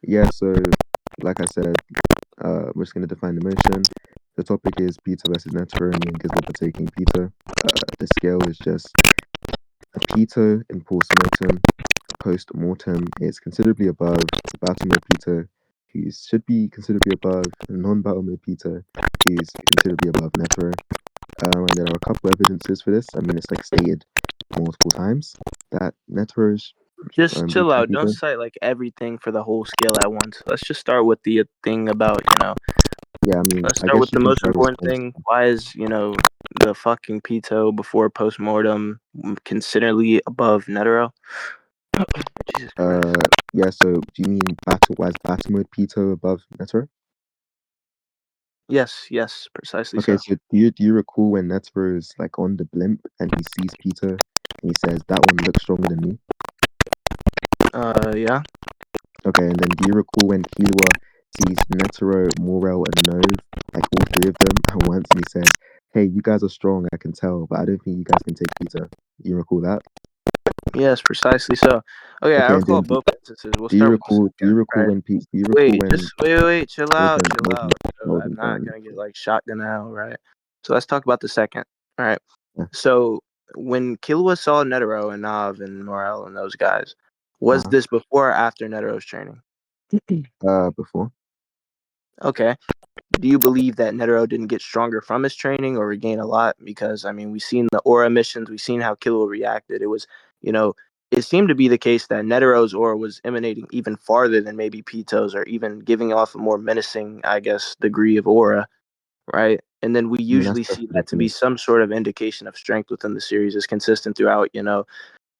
Yeah, so like I said, we're just gonna define the motion. The topic is pitou versus Netero, and me and GIZBOB are taking pitou. The scale is just a pitou in post-mortem is considerably above battle mode pitou, who should be considerably above non-battle mode pitou, who's considerably above Netero. And there are a couple evidences for this. I mean, it's like stated multiple times that Netero's Just chill weaker out. Don't pitou. cite like everything for the whole scale at once. Let's just start with the thing about, Yeah, I mean, let's I start guess with you the can most start with important thing. Why is, the fucking pitou before postmortem considerably above Netero? Jesus Christ. yeah. So, do you mean battle mode pitou above Netero? Yes, precisely Okay, so. so do you recall when Netero is like on the blimp and he sees Peter and he says that one looks stronger than me? Yeah. Okay, and then do you recall when Killua sees Netero, Morel, and Nove, like all three of them at once, and he says, "Hey, you guys are strong, I can tell, but I don't think you guys can take Peter." You recall that? Yes, precisely so. Okay, I Okay, and recall then both instances. We'll do you start with the recall? Do second, you recall right? when Pete? Do you recall when Wait. Chill out, chill out. I'm Molten not gonna get like shotgun now, right? So let's talk about the second. All right. yeah, So when Killua saw Netero and Nav and Morel and those guys, was uh, this before or after Netero's training? before? Okay. Do you believe that Netero didn't get stronger from his training or regain a lot? Because I mean, we've seen the aura missions, we've seen how Killua reacted. It was, you know, it seemed to be the case that Netero's aura was emanating even farther than maybe Pito's, or even giving off a more menacing, I guess, degree of aura, right? And then we I mean, that's usually see perfectly that to be cool. some sort of indication of strength within the series. Is consistent throughout,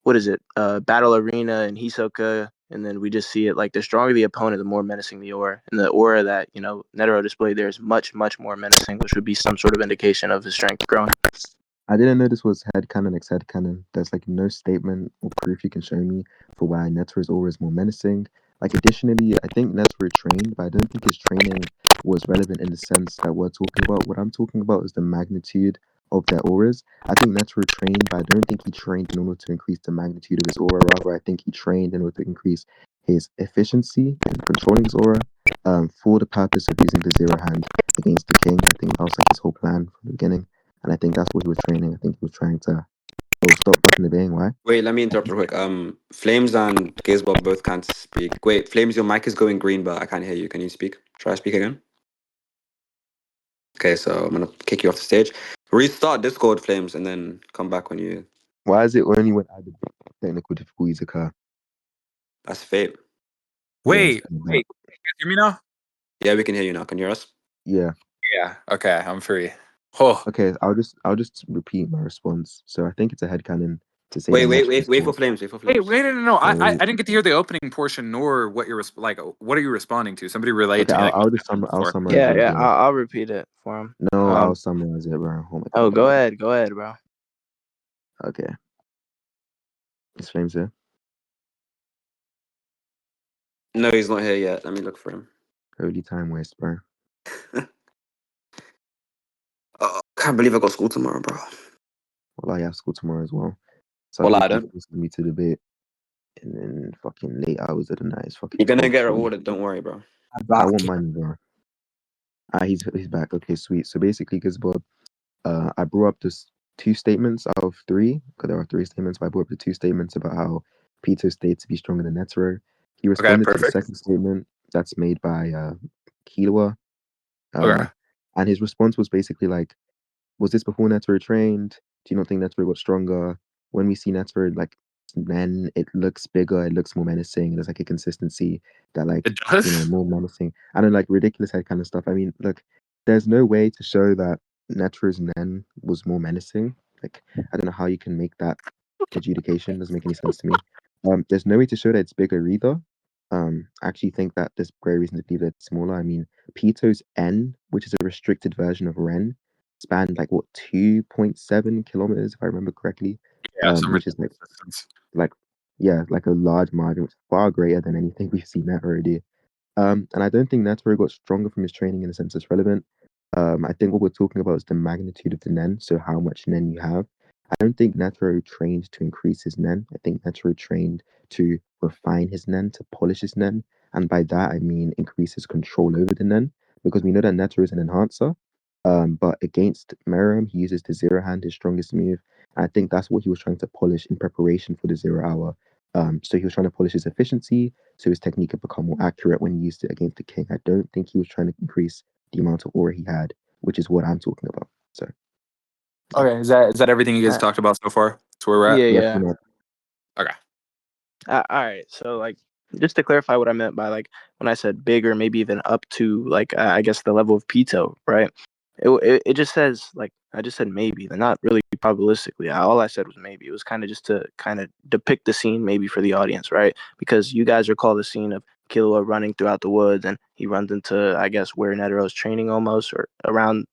what is it? Battle Arena and Hisoka, and then we just see it like the stronger the opponent, the more menacing the aura, and the aura that Netero displayed there is much more menacing, which would be some sort of indication of his strength growing. I didn't know this was headcanon ex headcanon. There's like no statement or proof you can show me for why Netero's aura is more menacing. Like additionally, I think Netero trained, but I don't think his training was relevant in the sense that we're talking about. What I'm talking about is the magnitude of their auras. I think Netero trained, but I don't think he trained in order to increase the magnitude of his aura. Rather, I think he trained in order to increase his efficiency in controlling his aura, for the purpose of using the zero hand against the king. I think that was like his whole plan from the beginning. And I think that's what he was training. I think he was trying to. Oh, stop fucking debating. Why? Wait, let me interrupt real quick. Flames and GIZBOB both can't speak. Wait, Flames, your mic is going green, but I can't hear you. Can you speak? Try to speak again. Okay, so I'm gonna kick you off the stage. Restart Discord, Flames, and then come back when you. Why is it only when I debate technical difficulties occur? That's fate. Wait, Yeah, you guys hear me now? Yeah, we can hear you now. Can you hear us? yeah. Yeah. Okay, I'm free. Oh, Okay, I'll just repeat my response. So I think it's a headcanon to say Wait, that wait, Netero wait, is wait for more. Flames. Wait for hey, Flames. wait, no. Oh, I didn't get to hear the opening portion nor what you're like. What are you responding to? Somebody relayed okay, to me. Like, I'll before. summarize it as well. I'll repeat it for him. No, I'll summarize it, bro. Oh my Oh, god. go ahead, bro. Okay, it's Flames here. No, he's not here yet. Let me look for him. Holy time waste, bro. Oh, can't believe I got school tomorrow, bro. Well, I have school tomorrow as well. Well, Suddenly I keep don't. forcing me to debate, and then fucking late hours of the night is fucking. You're gonna get torture. rewarded. Don't worry, bro. I want money, bro. He's back. Okay, sweet. So basically, GIZBOB, I brought up this two statements out of three, because there are three statements, but I brought up the two statements about how Peter stated to be stronger than Netero. He Okay, responded to the perfect. second statement that's made by Killua. Okay. And his response was basically like, was this before Netero trained? Do you not think Netero got stronger? When we see Netero, like, then it looks bigger, it looks more menacing. There's like a consistency that, like, It does. more menacing. I don't like ridiculous head kind of stuff. I mean, look, there's no way to show that Netero's Nen was more menacing. Like, I don't know how you can make that adjudication. Doesn't make any sense to me. There's no way to show that it's bigger either. I actually think that there's great reason to believe that it's smaller. I mean, Pito's N, which is a restricted version of Ren, spanned like what 2.7 kilometers, if I remember correctly. Yeah, some Which is ridiculous distance. like yeah, like a large margin, far greater than anything we've seen Netero do. And I don't think Netero got stronger from his training in a sense that's relevant. I think what we're talking about is the magnitude of the Nen, so how much Nen you have. I don't think Netero trained to increase his Nen. I think Netero trained to refine his Nen, to polish his Nen. and by that I mean increases control over the Nen, because we know that Netero is an enhancer. But against Merriam, he uses the zero hand, his strongest move. I think that's what he was trying to polish in preparation for the 0 hour. So he was trying to polish his efficiency, so his technique could become more accurate when he used it against the king. I don't think he was trying to increase the amount of aura he had, which is what I'm talking about. So Okay, is that everything you guys Uh, talked about so far? That's where we're at. yeah, yeah, yeah. pretty much. Okay. All right. So like, just to clarify what I meant by like when I said bigger, maybe even up to like I guess the level of pitou, right? It just says like I just said maybe, but not really probabilistically. All I said was maybe. It was kind of just to kind of depict the scene maybe for the audience, right? Because you guys recall the scene of Killua running throughout the woods and he runs into I guess where Netero's training almost or around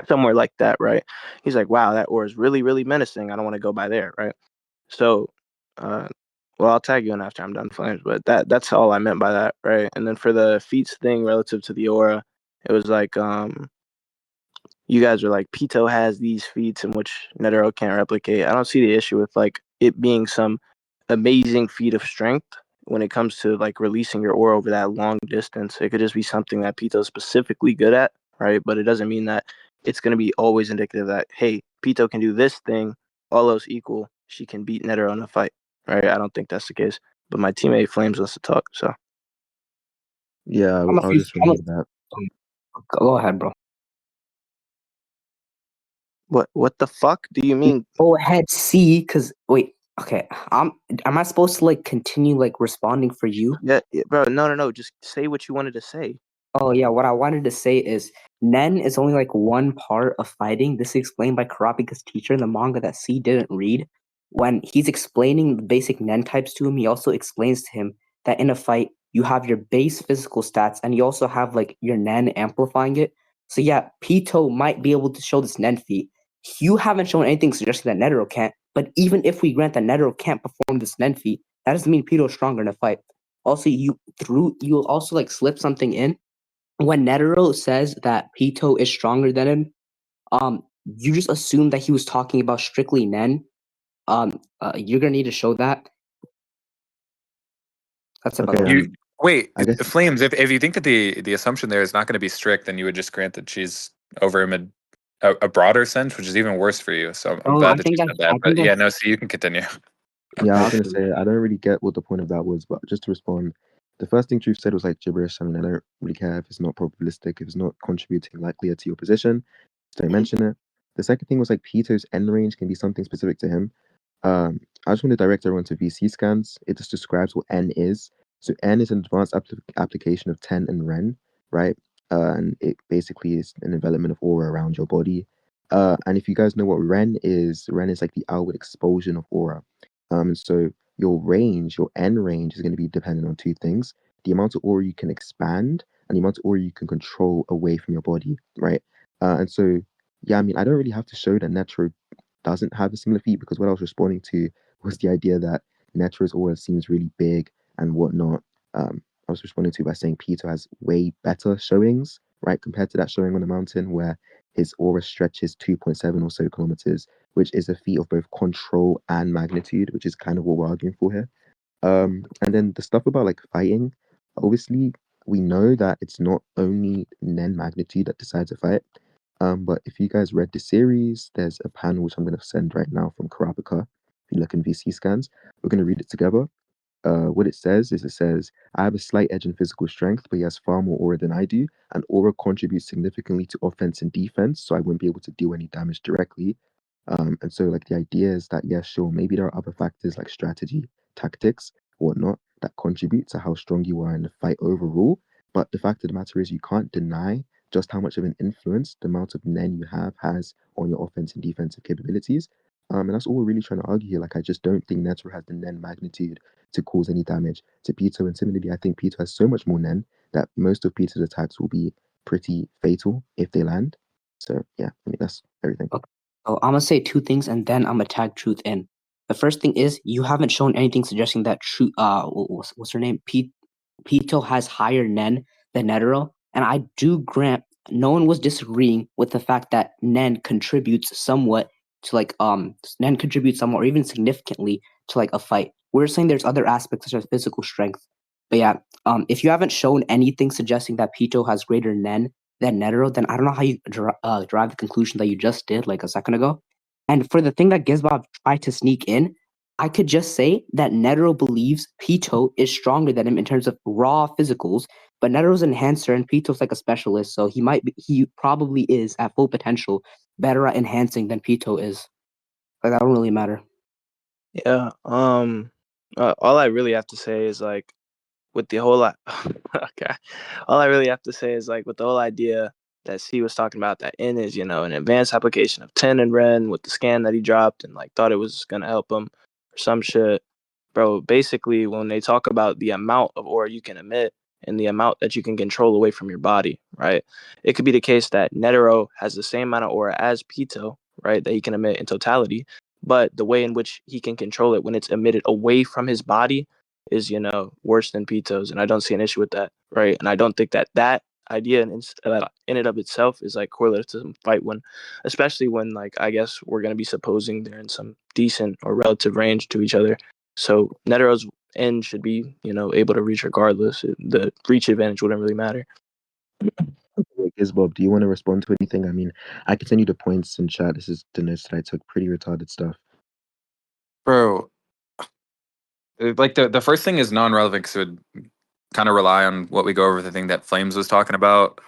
somewhere like that, right? He's like, wow, that ore is really really menacing. I don't want to go by there, right? So, uh, well, I'll tag you in after I'm done flames, but that's all I meant by that, right? And then for the feats thing relative to the aura, it was like you guys are like Pito has these feats in which Netero can't replicate. I don't see the issue with like it being some amazing feat of strength when it comes to like releasing your aura over that long distance. It could just be something that Pito's specifically good at, right? But it doesn't mean that it's going to be always indicative that hey, Pito can do this thing, all else equal, she can beat Netero in a fight, right? I don't think that's the case. But my teammate Flames wants to talk, so Yeah, I'm a I'll few. just remove that. Go ahead, bro. what the fuck do you mean? Go ahead, see, because wait, okay. Am I supposed to like continue like responding for you? Yeah, bro, no. Just say what you wanted to say. Oh yeah, what I wanted to say is Nen is only like one part of fighting. This is explained by Kurapika's teacher in the manga that C didn't read. When he's explaining the basic Nen types to him, he also explains to him that in a fight you have your base physical stats and you also have like your Nen amplifying it. So yeah, Pito might be able to show this Nen feat. You haven't shown anything suggesting that Netero can't, but even if we grant that Netero can't perform this Nen feat, that doesn't mean Pito is stronger in a fight. Also, you'll also like slip something in when Netero says that Pito is stronger than him, you just assume that he was talking about strictly Nen. You're gonna need to show that. That's about Okay, it. You wait, I guess Flames. If you think that the assumption there is not going to be strict, then you would just grant that she's over him in a broader sense, which is even worse for you. So I'm Oh, I glad that you think said that. I But think yeah, no. So you can continue. yeah, I was gonna okay. say I don't really get what the point of that was, but just to respond, the first thing Truth said was like gibberish. I mean, I don't really care if it's not probabilistic, if it's not contributing likelier to your position, just don't mention it. The second thing was like Pito's end range can be something specific to him. I just want to direct everyone to VC scans. It just describes what N is. So N is an advanced application of 10 and Ren, right? And it basically is an envelopment of aura around your body. And if you guys know what Ren is like the outward expulsion of aura. And so your range, your N range is going to be dependent on two things: the amount of aura you can expand and the amount of aura you can control away from your body, right? And so, yeah, I mean, I don't really have to show that Netero doesn't have a similar feat, because what I was responding to was the idea that Netero's aura seems really big and whatnot. I was responding to by saying Pito has way better showings, right, compared to that showing on the mountain where his aura stretches 2.7 or so kilometers, which is a feat of both control and magnitude, which is kind of what we're arguing for here. And then the stuff about like fighting, obviously, we know that it's not only Nen magnitude that decides a fight. But if you guys read the series, there's a panel which I'm going to send right now from Karapika. If you look in VC scans, we're going to read it together. What it says is, I have a slight edge in physical strength, but he has far more aura than I do, and aura contributes significantly to offense and defense, so I wouldn't be able to do any damage directly. And so, like, the idea is that, yeah, sure, maybe there are other factors like strategy, tactics, whatnot, that contribute to how strong you are in the fight overall. But the fact of the matter is, you can't deny just how much of an influence the amount of Nen you have has on your offense and defensive capabilities. And that's all we're really trying to argue here. Like, I just don't think Netero has the Nen magnitude to cause any damage to Pito. And similarly, I think Pito has so much more Nen that most of Pito's attacks will be pretty fatal if they land. So, yeah, I mean, that's everything. Okay. So I'm gonna say two things and then I'm gonna tag Truth in. The first thing is you haven't shown anything suggesting that Truth. What's her name? Pito has higher Nen than Netero, and I do grant no one was disagreeing with the fact that Nen contributes somewhat to like Nen contributes somewhat or even significantly to like a fight. We're saying there's other aspects such as physical strength. But yeah, If you haven't shown anything suggesting that pitou has greater nen than Netero, then I don't know how you derive the conclusion that you just did like a second ago. And for the thing that GIZBOB tried to sneak in, I could just say that Netero believes pitou is stronger than him in terms of raw physicals, but Netero's an enhancer and pitou's like a specialist, so he probably is at full potential better at enhancing than pitou is. Like that don't really matter. Yeah. All I really have to say is like with the whole okay. All I really have to say is like with the whole idea that C was talking about that N is, an advanced application of 10 and Ren with the scan that he dropped and like thought it was gonna help him or some shit. Bro, basically when they talk about the amount of aura you can emit and the amount that you can control away from your body, right? It could be the case that Netero has the same amount of aura as pitou, right, that he can emit in totality, but the way in which he can control it when it's emitted away from his body is, worse than pitou's, and I don't see an issue with that, right? And I don't think that idea in and of itself is like correlated to some fight when, especially when like I guess we're gonna be supposing they're in some decent or relative range to each other. So Netero's end should be, able to reach regardless. The reach advantage wouldn't really matter. Wait, GIZBOB, do you want to respond to anything? I mean, I can send you the points in chat. This is the notes that I took. Pretty retarded stuff. Bro, like the first thing is non-relevant because it would kind of rely on what we go over the thing that Flames was talking about.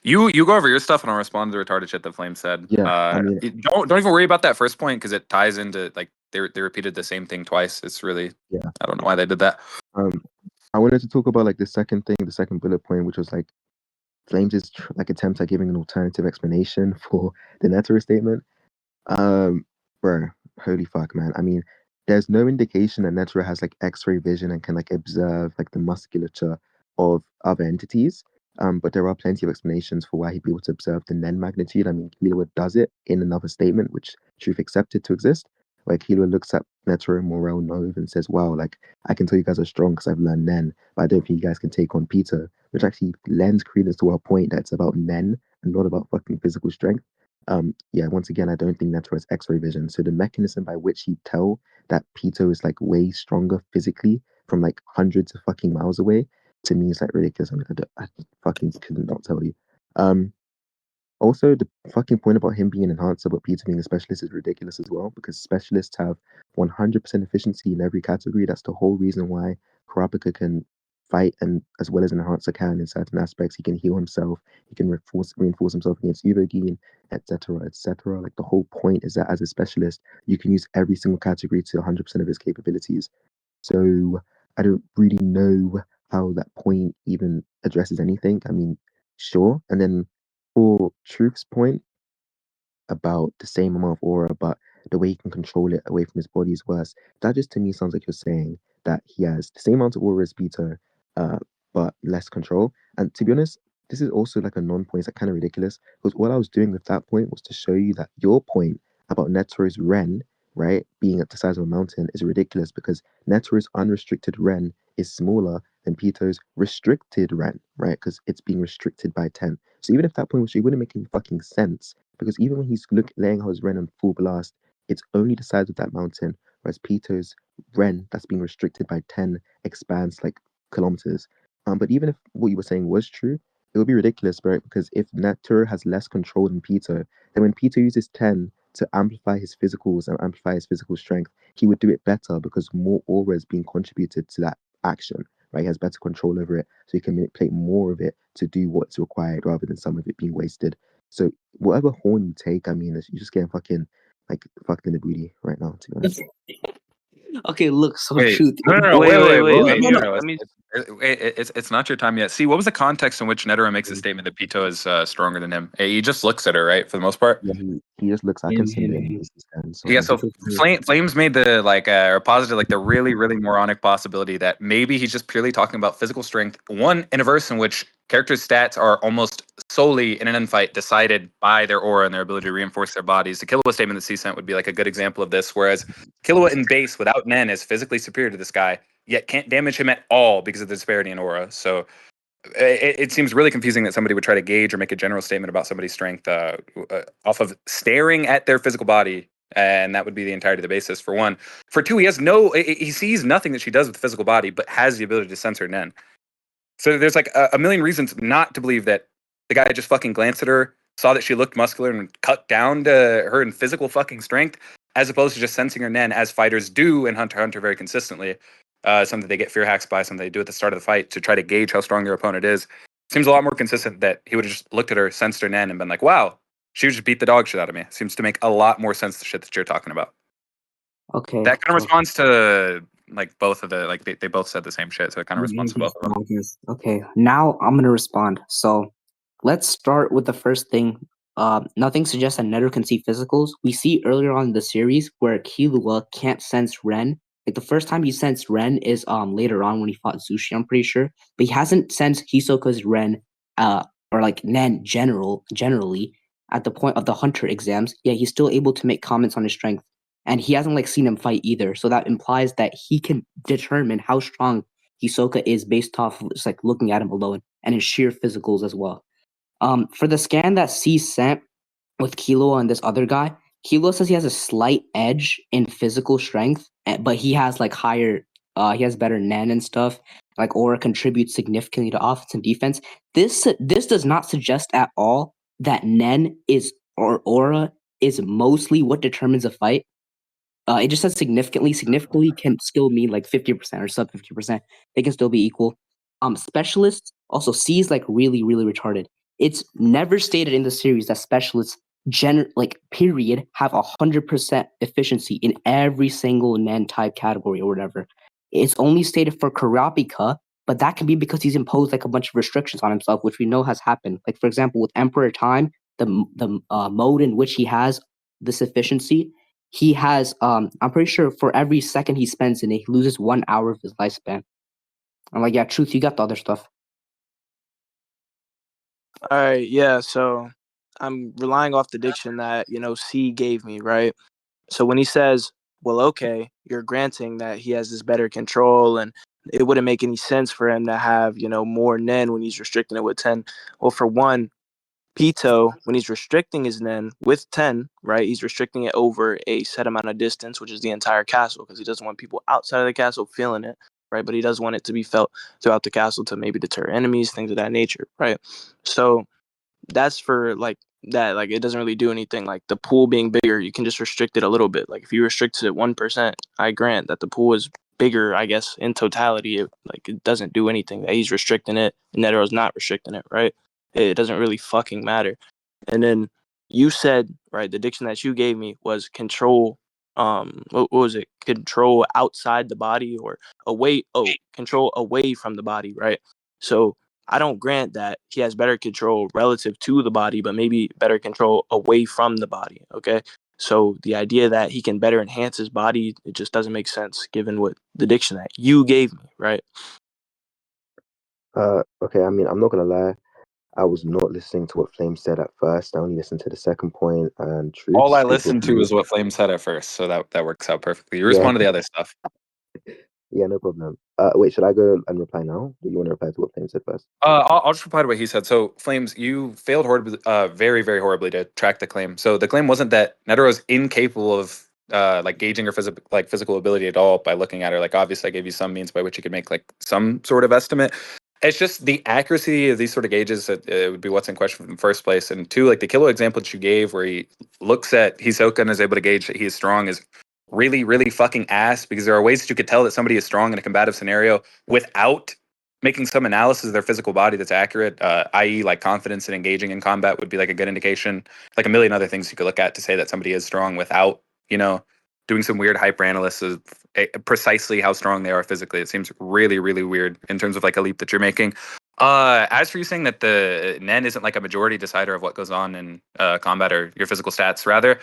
You go over your stuff and I'll respond to the retarded shit that Flames said. Yeah, I mean, Don't even worry about that first point because it ties into like they repeated the same thing twice. It's really yeah. I don't know why they did that. I wanted to talk about like the second thing, the second bullet point, which was like Flames' like attempt at giving an alternative explanation for the Netero statement. Bro, holy fuck, man. I mean, there's no indication that Netero has like X-ray vision and can like observe like the musculature of other entities. But there are plenty of explanations for why he'd be able to observe the Nen magnitude. I mean, Killua does it in another statement, which Truth accepted to exist, where Killua looks at Netero, Morel, Nove, and says, "Wow, like I can tell you guys are strong because I've learned Nen, but I don't think you guys can take on Peter," which actually lends credence to our point that it's about Nen and not about fucking physical strength. Yeah, once again, I don't think Netero has X-ray vision. So the mechanism by which he'd tell that pitou is like way stronger physically from like hundreds of fucking miles away, to me is like ridiculous. I mean, I fucking could not tell you. Also, the fucking point about him being an enhancer but Peter being a specialist is ridiculous as well because specialists have 100% efficiency in every category. That's the whole reason why Kurapika can fight and as well as an enhancer can in certain aspects. He can heal himself. He can reinforce himself against Ubogin, etc., etc. Like the whole point is that as a specialist, you can use every single category to 100% of his capabilities. So I don't really know how that point even addresses anything. I mean, sure. And then for Truth's point about the same amount of aura, but the way he can control it away from his body is worse. That just to me sounds like you're saying that he has the same amount of aura as Peter, uh, but less control. And to be honest, this is also like a non-point. It's like kind of ridiculous because what I was doing with that point was to show you that your point about Netero's Ren, right, being at the size of a mountain is ridiculous because Netero's unrestricted Ren is smaller than Pito's restricted Ren, right? Because it's being restricted by 10. So even if that point was, it wouldn't make any fucking sense because even when he's laying out his Ren on full blast, it's only the size of that mountain, whereas Pito's Ren, that's being restricted by 10, expands like kilometers. But even if what you were saying was true, it would be ridiculous, right? Because if Netero has less control than Pito, then when Pito uses 10 to amplify his physicals and amplify his physical strength, he would do it better because more aura is being contributed to that action, right? He has better control over it, so he can manipulate more of it to do what's required rather than some of it being wasted. So whatever horn you take, I mean, you're just getting fucking like fucked in the booty right now, to be honest. Okay, look, so Wait, Truth. no, Wait, wait, No, no. it's not your time yet. See, what was the context in which Netero makes a statement that Pitou is stronger than him? He just looks at her, right, for the most part. Yeah, he just looks. I can send it. Yeah, so Flames made the like or posited like the really moronic possibility that maybe he's just purely talking about physical strength. One in a verse in which characters' stats are almost solely in an infight decided by their aura and their ability to reinforce their bodies. The Killua statement that C sent would be like a good example of this. Whereas Killua in base without Nen is physically superior to this guy, yet can't damage him at all because of the disparity in aura. So it seems really confusing that somebody would try to gauge or make a general statement about somebody's strength off of staring at their physical body, and that would be the entirety of the basis. For one, for two, he sees nothing that she does with the physical body, but has the ability to sense her Nen. So there's like a million reasons not to believe that the guy just fucking glanced at her, saw that she looked muscular, and cut down to her in physical fucking strength, as opposed to just sensing her nen, as fighters do in Hunter x Hunter very consistently. Something they get fear hacks by, something they do at the start of the fight to try to gauge how strong their opponent is. Seems a lot more consistent that he would have just looked at her, sensed her nen, and been like, wow, she would just beat the dog shit out of me. Seems to make a lot more sense, the shit that you're talking about. Okay. That kind of so- responds to like both of the, like they both said the same shit, so it kind of responds to both of them. Okay, now I'm gonna respond. So let's start with the first thing. Nothing suggests that Netero can see physicals. We see earlier on in the series where Killua can't sense Ren. Like the first time he sensed Ren is later on when he fought Zushi, I'm pretty sure. But he hasn't sensed Hisoka's Ren or like Nen generally at the point of the Hunter exams. Yeah, he's still able to make comments on his strength. And he hasn't like seen him fight either. So that implies that he can determine how strong Hisoka is based off of just like looking at him alone and his sheer physicals as well. For the scan that C sent with Killua and this other guy, Killua says he has a slight edge in physical strength, but he has like higher, he has better Nen and stuff. Like Aura contributes significantly to offense and defense. This does not suggest at all that Nen is or Aura is mostly what determines a fight. It just says significantly. Significantly can still mean like 50% or sub 50%. They can still be equal. Specialists also C is like really, really retarded. It's never stated in the series that specialists period have 100% efficiency in every single Nen type category or whatever. It's only stated for Kurapika, but that can be because he's imposed like a bunch of restrictions on himself, which we know has happened. Like for example, with Emperor Time, the mode in which he has this efficiency, he has I'm pretty sure for every second he spends in it, he loses 1 hour of his lifespan. I'm like, yeah, truth, you got the other stuff. All right, yeah. So I'm relying off the diction that C gave me, right? So when he says, "Well, okay, you're granting that he has this better control, and it wouldn't make any sense for him to have more Nen when he's restricting it with 10." Well, for one, Pitou, when he's restricting his Nen with 10, right, he's restricting it over a set amount of distance, which is the entire castle, because he doesn't want people outside of the castle feeling it, right? But he does want it to be felt throughout the castle to maybe deter enemies, things of that nature, right? So that's for like that. Like it doesn't really do anything. Like the pool being bigger, you can just restrict it a little bit. Like if you restrict it at 1%, I grant that the pool is bigger, I guess, in totality. It doesn't do anything. That he's restricting it and Netero's not restricting it, right? It doesn't really fucking matter. And then you said, right, the diction that you gave me was control. What was it? Control outside the body or away? Oh, control away from the body, right? So I don't grant that he has better control relative to the body, but maybe better control away from the body. Okay. So the idea that he can better enhance his body, it just doesn't make sense given what the diction that you gave me, right? Okay, I mean, I'm not gonna lie. I was not listening to what Flame said at first. I only listened to the second point and truth. All I speak with listened to me. is what Flame said at first, so that works out perfectly. You Yeah. respond to the other stuff. Yeah, no problem. Wait, should I go and reply now? Do you want to reply to what Flame said first? I'll just reply to what he said. So, Flames, you failed horribly, very, very horribly to track the claim. So the claim wasn't that Netero is incapable of like gauging her physical ability at all by looking at her. Like, obviously, I gave you some means by which you could make like some sort of estimate. It's just the accuracy of these sort of gauges that would be what's in question in the first place. And two, like the Kilo example that you gave, where he looks at Hisoka and is able to gauge that he is strong, is really, really fucking ass, because there are ways that you could tell that somebody is strong in a combative scenario without making some analysis of their physical body that's accurate, i.e., like confidence in engaging in combat would be like a good indication. Like a million other things you could look at to say that somebody is strong without, doing some weird hyper analysis of precisely how strong they are physically. It seems really, really weird in terms of like a leap that you're making. As for you saying that the Nen isn't like a majority decider of what goes on in combat or your physical stats, rather,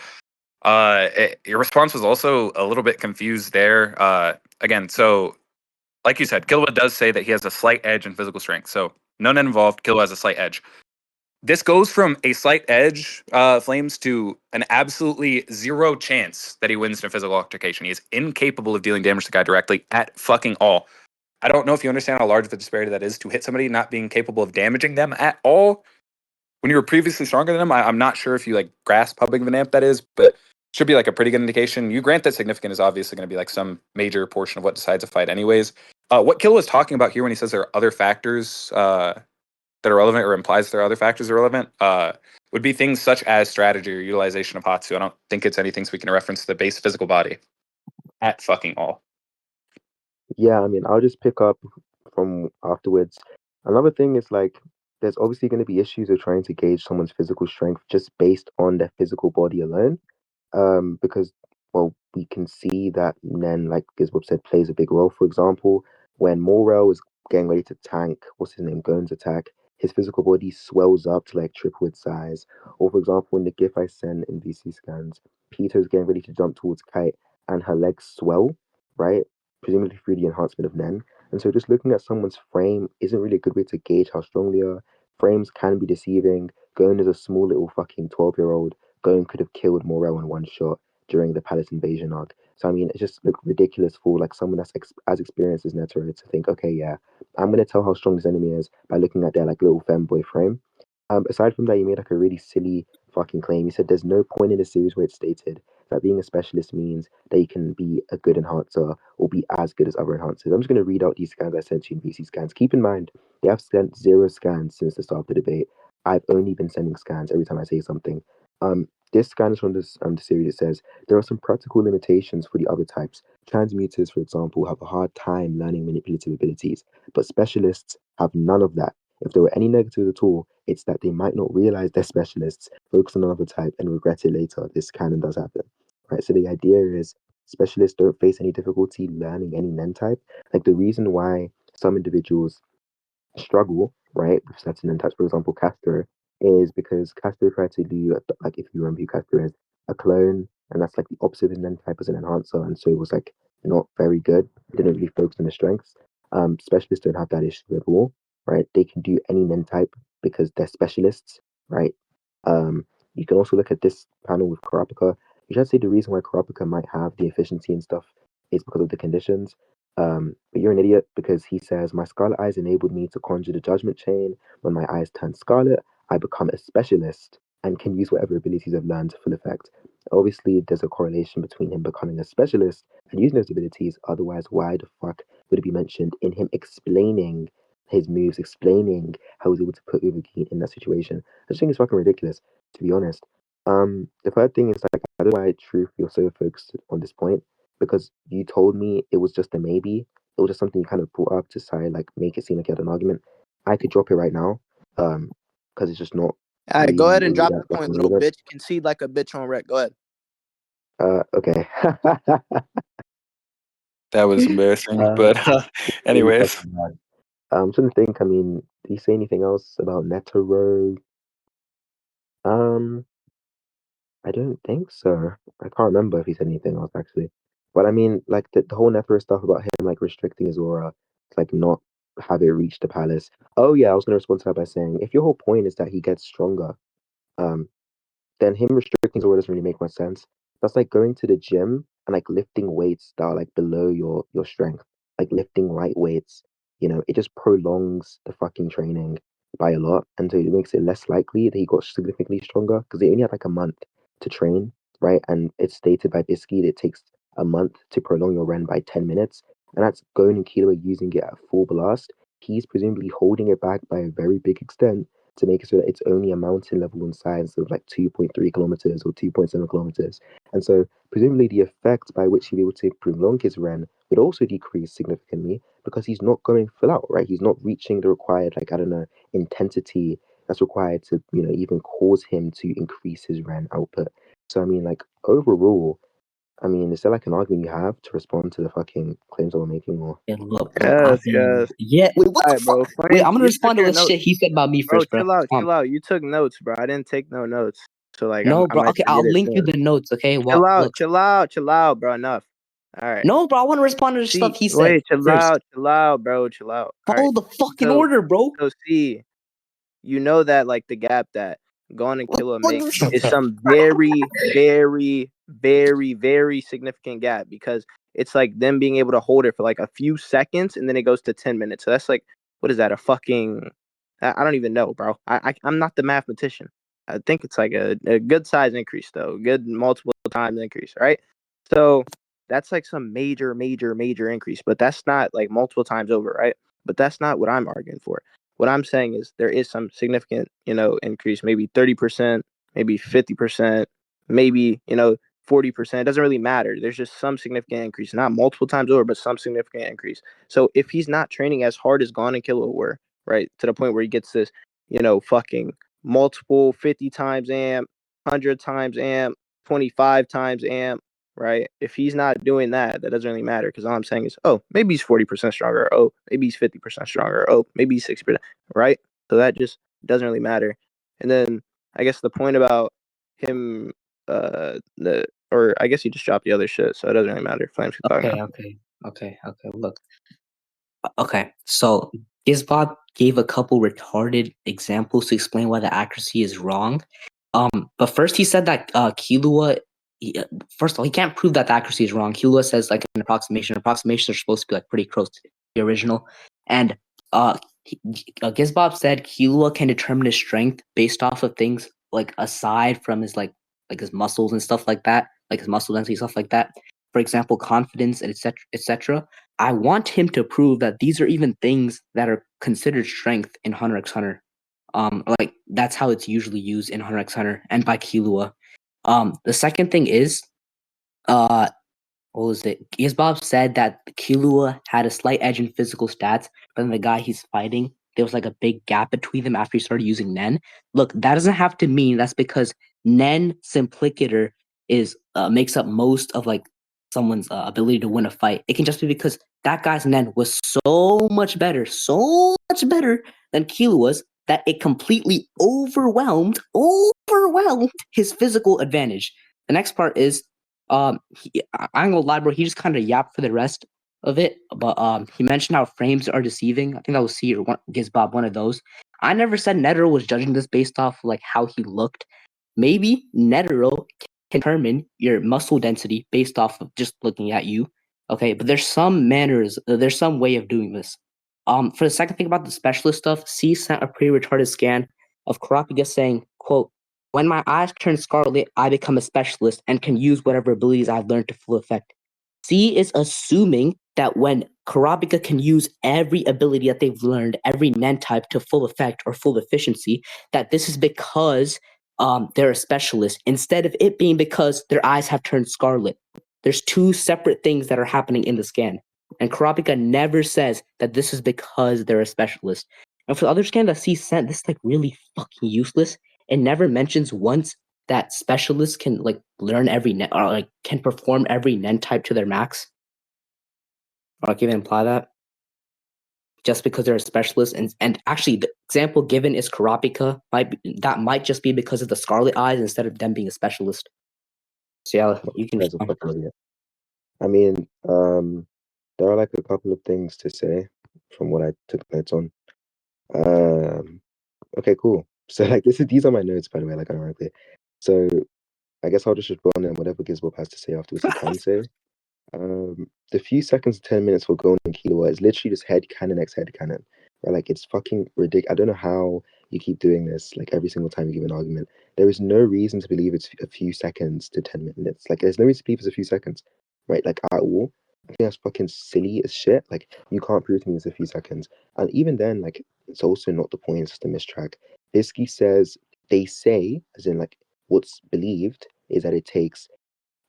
your response was also a little bit confused there. Again, so like you said, Killua does say that he has a slight edge in physical strength. So no Nen involved, Killua has a slight edge. This goes from a slight edge, Flames, to an absolutely zero chance that he wins in a physical altercation. He is incapable of dealing damage to the guy directly at fucking all. I don't know if you understand how large of a disparity that is to hit somebody not being capable of damaging them at all when you were previously stronger than them. I'm not sure if you like grasp how big of an amp that is, but should be like a pretty good indication. You grant that significant is obviously going to be like some major portion of what decides a fight anyways. What Killa was talking about here when he says there are other factors that are relevant, or implies there are other factors that are relevant, would be things such as strategy or utilization of Hatsu. I don't think it's anything so we can reference the base physical body at fucking all. Yeah, I mean, I'll just pick up from afterwards. Another thing is like, there's obviously going to be issues with trying to gauge someone's physical strength just based on their physical body alone. Because, well, we can see that Nen, like GIZBOB said, plays a big role. For example, when Morel was getting ready to tank, what's his name, Gon's attack, his physical body swells up to like triple its size. Or, for example, in the GIF I sent in VC scans, Peter's getting ready to jump towards Kite and her legs swell, right? Presumably through the enhancement of Nen. And so just looking at someone's frame isn't really a good way to gauge how strong they are. Frames can be deceiving. Gon is a small little fucking 12-year-old. Gon could have killed Morel in one shot during the Palace invasion arc. So I mean, it just looked ridiculous for like someone that's as experienced as Netero to think, okay, yeah, I'm gonna tell how strong this enemy is by looking at their like little femboy frame. Aside from that, you made like a really silly fucking claim. You said there's no point in the series where it's stated that being a specialist means that you can be a good enhancer or be as good as other enhancers. I'm just gonna read out these scans I sent you in VC scans. Keep in mind, they have sent 0 scans since the start of the debate. I've only been sending scans every time I say something. This scan is from this the series. It says there are some practical limitations for the other types. Transmuters, for example, have a hard time learning manipulative abilities, but specialists have none of that. If there were any negatives at all, it's that they might not realize they're specialists, focus on another type, and regret it later. This can and does happen, right? So the idea is specialists don't face any difficulty learning any Nen type. Like the reason why some individuals struggle, right, with certain types, for example, Castor, is because Castor tried to do, like, if you remember who Castor is, a clone, and that's like the opposite of an type as an enhancer, and so it was like not very good. Didn't really focus on the strengths. Specialists don't have that issue at all, right? They can do any Nen type because they're specialists, right? You can also look at this panel with Karapika. You should say the reason why Karapika might have the efficiency and stuff is because of the conditions. But you're an idiot because he says, my scarlet eyes enabled me to conjure the judgment chain. When my eyes turn scarlet, I become a specialist and can use whatever abilities I've learned to full effect. Obviously, there's a correlation between him becoming a specialist and using those abilities. Otherwise, why the fuck would it be mentioned in him explaining his moves, explaining how he's able to put Overkeen in that situation? I just think it's fucking ridiculous, to be honest. The third thing is like, I don't know why Truth you're so focused on this point because you told me it was just a maybe. It was just something you kind of brought up to say, like, make it seem like you had an argument. I could drop it right now, because it's just not All right, go ahead and really drop that the point, fucking little relevant. bitch. Concede like a bitch on rec. Go ahead. Okay. That was embarrassing. uh, But really anyways, fucking bad. I'm trying to think. I mean, did he say anything else about Netero? Um, I don't think so. I can't remember if he said anything else actually. But I mean, like the whole Netero stuff about him like restricting his aura, to, like not have it reach the palace. Oh yeah, I was gonna respond to that by saying if your whole point is that he gets stronger, um, then him restricting his aura doesn't really make much sense. That's like going to the gym and like lifting weights that are like below your strength, like lifting light weights. You know, it just prolongs the fucking training by a lot, and so it makes it less likely that he got significantly stronger because they only had like a month to train, right? And it's stated by Biscuit it takes a month to prolong your run by 10 minutes, and that's going and Kilo using it at full blast. He's presumably holding it back by a very big extent to make it so that it's only a mountain level in size of like 2.3 kilometers or 2.7 kilometers. And so, presumably, the effect by which he'll be able to prolong his run would also decrease significantly because he's not going full out, right? He's not reaching the required, like, I don't know, intensity that's required to, you know, even cause him to increase his run output. So, I mean, like, overall, I mean, is there like an argument you have to respond to the fucking claims that we're making, or? Yeah, look, I Yes, mean, yes. yeah. Wait, what All the right, bro. fuck? Wait, I'm gonna You took respond to your this notes, shit he said about me bro. first, bro. Chill out, chill out. You took notes, bro. I didn't take no notes, so like No, I bro. might Okay, forget I'll it link you soon. the notes. Okay. Well, Chill out, look. chill out, chill out, bro. Enough. All right. No, bro. I want to respond to the stuff he said Wait, chill first. out, bro. Chill out. All Follow right. the fucking So, order, bro. so see, you know that like the gap that Gon and Killa make is some very, very, very, very significant gap because it's like them being able to hold it for like a few seconds and then it goes to 10 minutes. So that's like, what is that? A fucking, I don't even know, bro. I'm not the mathematician. I think it's like a good size increase though, good multiple times increase, right? So that's like some major, major, major increase. But that's not like multiple times over, right? But that's not what I'm arguing for. What I'm saying is there is some significant, increase, maybe 30%, maybe 50%, maybe, 40%. It doesn't really matter. There's just some significant increase, not multiple times over, but some significant increase. So if he's not training as hard as Gon and Kilo were, right, to the point where he gets this, fucking multiple 50 times amp, 100 times amp, 25 times amp, right? If he's not doing that, that doesn't really matter, because all I'm saying is, oh, maybe he's 40% stronger. Oh, maybe he's 50% stronger. Oh, maybe he's 60%, right? So that just doesn't really matter. And then I guess the point about him, or I guess he just dropped the other shit, so it doesn't really matter. Flames can talk now. Okay. Look. Okay, so GIZBOB gave a couple retarded examples to explain why the accuracy is wrong. But first he said that Kilua. First of all, he can't prove that the accuracy is wrong. Kilua says like an approximation. Approximations are supposed to be like pretty close to the original. And GIZBOB said Kilua can determine his strength based off of things like aside from his like his muscles and stuff like that, like his muscle density stuff like that. For example, confidence and etc. etc. I want him to prove that these are even things that are considered strength in Hunter x Hunter. Like that's how it's usually used in Hunter x Hunter and by Killua. The second thing is, what was it? GIZBOB said that Killua had a slight edge in physical stats, but then the guy he's fighting, there was like a big gap between them after he started using Nen. Look, that doesn't have to mean that's because Nen Simplicator is makes up most of like someone's ability to win a fight. It can just be because that guy's Nen was so much better than Killua's that it completely overwhelmed his physical advantage. The next part is I ain't gonna lie, bro. He just kind of yapped for the rest of it, but he mentioned how frames are deceiving. I think that was C or GIZBOB, one of those. I never said Netero was judging this based off like how he looked. Maybe Netero can determine your muscle density based off of just looking at you. Okay, but there's some manners. There's some way of doing this. For the second thing about the specialist stuff, C sent a pretty retarded scan of Kurapika saying, "quote When my eyes turn scarlet, I become a specialist and can use whatever abilities I've learned to full effect." C is assuming that when Kurapika can use every ability that they've learned, every Nen type to full effect or full efficiency, that this is because they're a specialist, instead of it being because their eyes have turned scarlet. There's two separate things that are happening in the scan. And Kurapika never says that this is because they're a specialist. And for the other scan that C sent, this is like really fucking useless. It never mentions once that specialists can like learn every Nen or like can perform every Nen type to their max. Or like even imply that just because they're a specialist. And actually the example given is Kurapika. That might just be because of the scarlet eyes instead of them being a specialist. So yeah, you can. That's a fucking idiot. I mean, there are like a couple of things to say from what I took notes on. Okay, cool. So like these are my notes, by the way, like ironically. So I guess I'll just respond and whatever GIZBOB has to say afterwards he can say. The few seconds to 10 minutes for Gon and Killua is literally just head cannon x head cannon. Right? Like it's fucking ridiculous. I don't know how you keep doing this like every single time you give an argument. There is no reason to believe it's a few seconds to 10 minutes. Like there's no reason to believe it's a few seconds, right? Like at all. I think that's fucking silly as shit. Like you can't prove to me it's a few seconds. And even then, like it's also not the point, it's just a mistrack. Bisky says they say, as in like what's believed is that it takes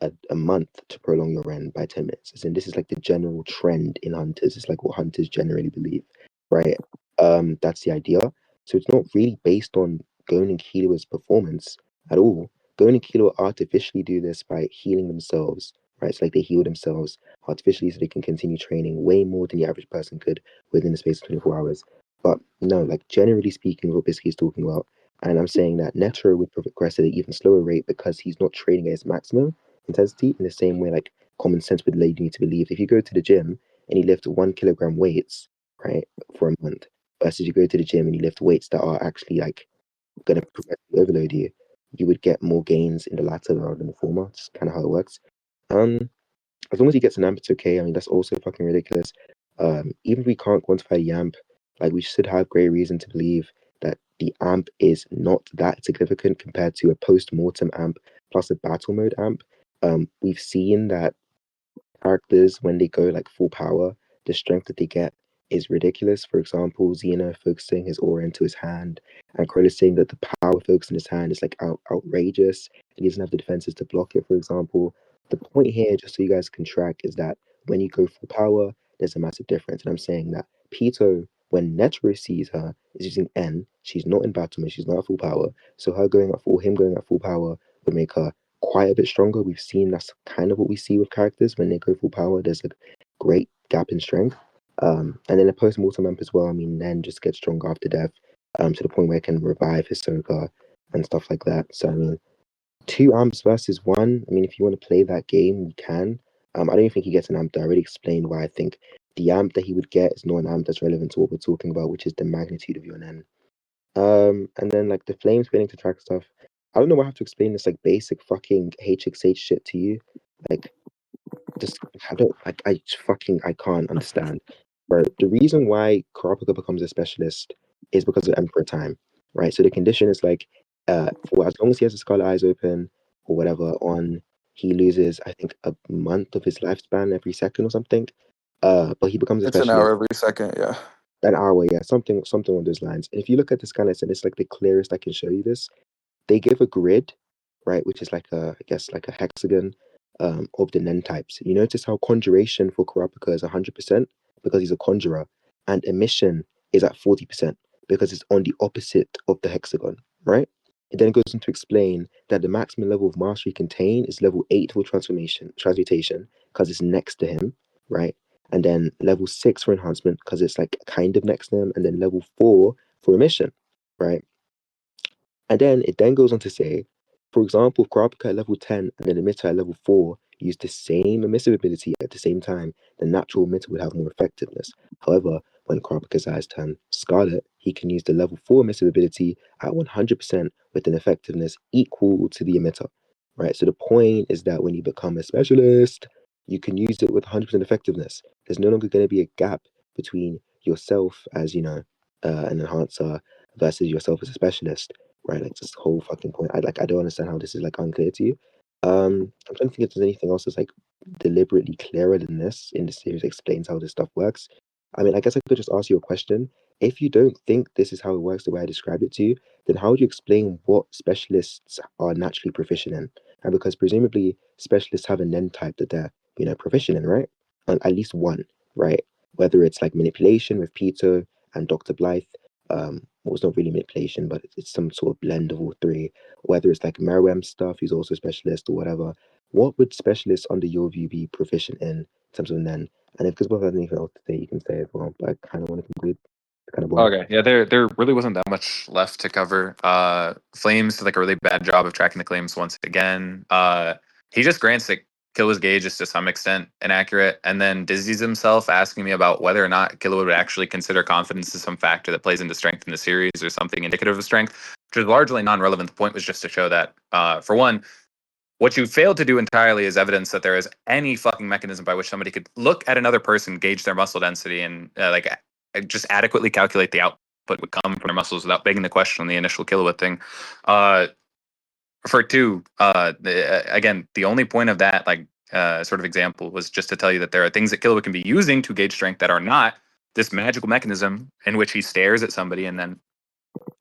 a month to prolong your run by 10 minutes. As in, this is like the general trend in hunters. It's like what hunters generally believe, right? That's the idea. So it's not really based on Gon and Killua's performance at all. Gon and Killua artificially do this by healing themselves, right? So like they heal themselves artificially so they can continue training way more than the average person could within the space of 24 hours. But no, like generally speaking, what Biscuit is talking about, and I'm saying that Netero would progress at an even slower rate because he's not training at his maximum intensity in the same way like common sense would lead you to believe. If you go to the gym and you lift 1 kilogram weights, right, for a month, versus you go to the gym and you lift weights that are actually like going to progressively overload you, you would get more gains in the latter rather than the former. It's kind of how it works. As long as he gets an amp, it's okay. I mean, that's also fucking ridiculous. Even if we can't quantify the amp, like we should have great reason to believe that the amp is not that significant compared to a post-mortem amp plus a battle mode amp. We've seen that characters, when they go like full power, the strength that they get is ridiculous. For example, Xeno focusing his aura into his hand, and Cruella saying that the power focused in his hand is like outrageous, and he doesn't have the defenses to block it, for example. The point here, just so you guys can track, is that when you go full power, there's a massive difference. And I'm saying that Pitou, when Netero sees her, is using N. She's not in battle mode, she's not at full power. So her going at him going at full power would make her quite a bit stronger. We've seen that's kind of what we see with characters when they go full power. There's a great gap in strength. And then a post-mortem amp as well. I mean, Nen just gets stronger after death, to the point where it can revive Hisoka and stuff like that. So I mean, 2 amps versus 1. I mean, if you want to play that game, you can. I don't even think he gets an amp. I already explained why I think the amp that he would get is not an amp that's relevant to what we're talking about, which is the magnitude of your Nen. And then like the flames failing to track stuff. I don't know why I have to explain this like basic fucking HXH shit to you. Like, just I don't I can't understand. But the reason why Kurapika becomes a specialist is because of Emperor time, right? So the condition is like, for as long as he has his Scarlet Eyes open or whatever on, he loses I think a month of his lifespan every second or something. But he becomes a It's an specialist. hour every second, yeah. An hour, yeah, something on those lines. And if you look at this kind of, and it's like the clearest I can show you this, they give a grid, right, which is like a, I guess like a hexagon, of the Nen types. You notice how conjuration for Kurapika is 100% because he's a conjurer, and emission is at 40% because it's on the opposite of the hexagon, right? It then goes on to explain that the maximum level of mastery contained is level 8 for transmutation because it's next to him, right? And then level 6 for enhancement because it's like kind of next to him, and then level 4 for emission, right? And then it then goes on to say, for example, if Kurapika at level 10 and then emitter at level 4 use the same emissive ability at the same time, the natural emitter would have more effectiveness. However, when Kurapika's eyes turn scarlet, he can use the level 4 emissive ability at 100% with an effectiveness equal to the emitter. Right? So the point is that when you become a specialist, you can use it with 100% effectiveness. There's no longer going to be a gap between yourself as, an enhancer versus yourself as a specialist, right? Like this whole fucking point. I don't understand how this is like unclear to you. I'm trying to think if there's anything else that's like deliberately clearer than this in the series explains how this stuff works. I mean, I guess I could just ask you a question. If you don't think this is how it works the way I described it to you, then how would you explain what specialists are naturally proficient in? And because presumably specialists have a Nen type that they're, proficient in, right? And at least one, right? Whether it's like manipulation with Peter and Dr. Blythe, well, it's not really manipulation, but it's some sort of blend of all three. Whether it's like Merwem stuff, he's also a specialist or whatever. What would specialists under your view be proficient in terms of Nen? And if GIZBOB has anything else to say, you can say it as well. But I kind of want to conclude. It's kind of boring. Okay, yeah, there really wasn't that much left to cover. Flames did like a really bad job of tracking the claims once again. He just grants that Killua's gauge is to some extent inaccurate, and then dizzies himself asking me about whether or not Killua would actually consider confidence as some factor that plays into strength in the series or something indicative of strength, which is largely non-relevant. The point was just to show that, for one, what you failed to do entirely is evidence that there is any fucking mechanism by which somebody could look at another person, gauge their muscle density, and just adequately calculate the output would come from their muscles without begging the question on the initial kilowatt thing. For two, again, the only point of that sort of example was just to tell you that there are things that Killua can be using to gauge strength that are not this magical mechanism in which he stares at somebody and then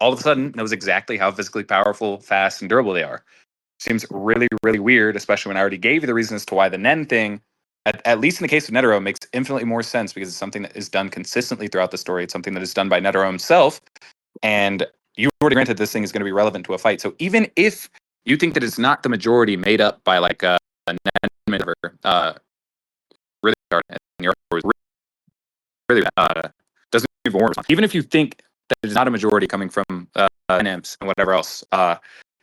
all of a sudden knows exactly how physically powerful, fast, and durable they are. Seems really, really weird, especially when I already gave you the reason as to why the Nen thing, at least in the case of Netero, makes infinitely more sense because it's something that is done consistently throughout the story. It's something that is done by Netero himself, and you already granted this thing is going to be relevant to a fight. So even if you think that it's not the majority made up by like a Nen really hard, and your was really doesn't even warrant. Even if you think that it's not a majority coming from NMs and whatever else,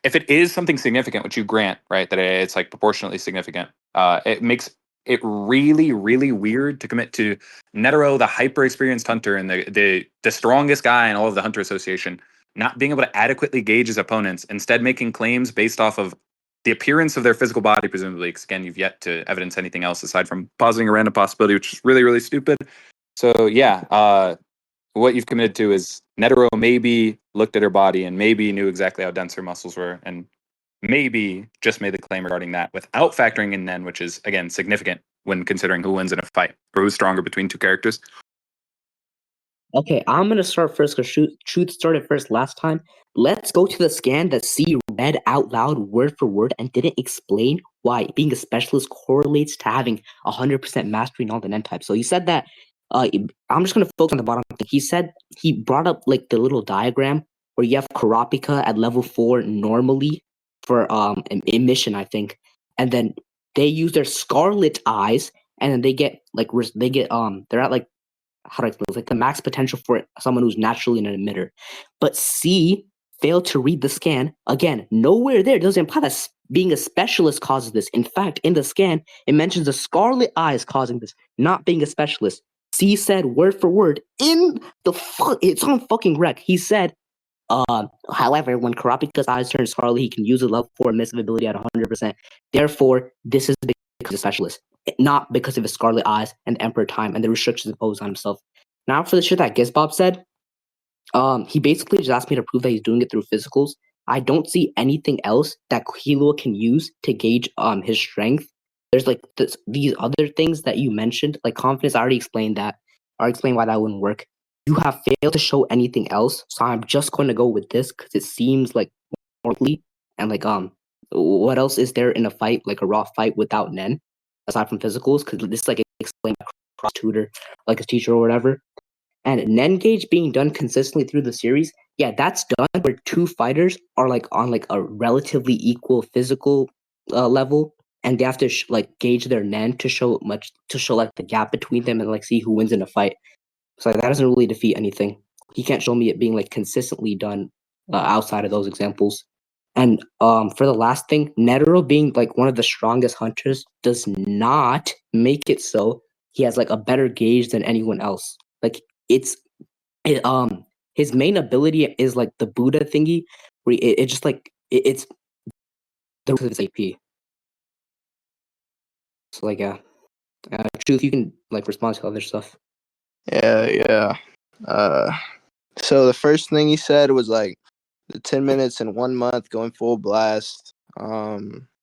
if it is something significant, which you grant, right, that it's like proportionately significant, it makes it really, really weird to commit to Netero, the hyper experienced hunter and the strongest guy in all of the Hunter Association, not being able to adequately gauge his opponents, instead making claims based off of the appearance of their physical body, presumably, because again, you've yet to evidence anything else aside from positing a random possibility, which is really, really stupid. So yeah, what you've committed to is Netero maybe looked at her body and maybe knew exactly how dense her muscles were, and maybe just made the claim regarding that without factoring in Nen, which is, again, significant when considering who wins in a fight or who's stronger between two characters. Okay, I'm gonna start first because Truth started first last time. Let's go to the scan that C read out loud word for word and didn't explain why being a specialist correlates to having 100% mastery in all the Nen types. So he said that. I'm just gonna focus on the bottom thing. He said he brought up like the little diagram where you have Karapika at level 4 normally for emission, I think, and then they use their Scarlet Eyes, and then they get like they're at like how do I explain this? Like the max potential for someone who's naturally an emitter. But C failed to read the scan. Again, nowhere there doesn't imply that being a specialist causes this. In fact, in the scan, it mentions the Scarlet Eyes causing this, not being a specialist. C said word for word in the it's on fucking rec. He said, however, when Karapika's eyes turn scarlet, he can use a level 4 emissive ability at 100%. Therefore, this is because of specialist, not because of his scarlet eyes and Emperor Time and the restrictions imposed on himself. Now, for the shit that GIZBOB said, he basically just asked me to prove that he's doing it through physicals. I don't see anything else that Killua can use to gauge his strength. There's like these other things that you mentioned, like confidence. I already explained that. I already explained why that wouldn't work. You have failed to show anything else, so I'm just going to go with this because it seems like more likely. And like what else is there in a fight, like a raw fight without Nen, aside from physicals? Because this is like explained by cross tutor, like a teacher or whatever. And Nen gauge being done consistently through the series, yeah, that's done where two fighters are like on like a relatively equal physical level, and they have to like gauge their Nen to show like the gap between them and like see who wins in a fight. So that doesn't really defeat anything. He can't show me it being like consistently done outside of those examples. And for the last thing, Netero being like one of the strongest hunters does not make it so he has like a better gauge than anyone else. Like it's his main ability is like the Buddha thingy, where it just like it's the rest of his AP. So like Truth, you can like respond to other stuff. Yeah. So the first thing he said was like the 10 minutes in 1 month going full blast.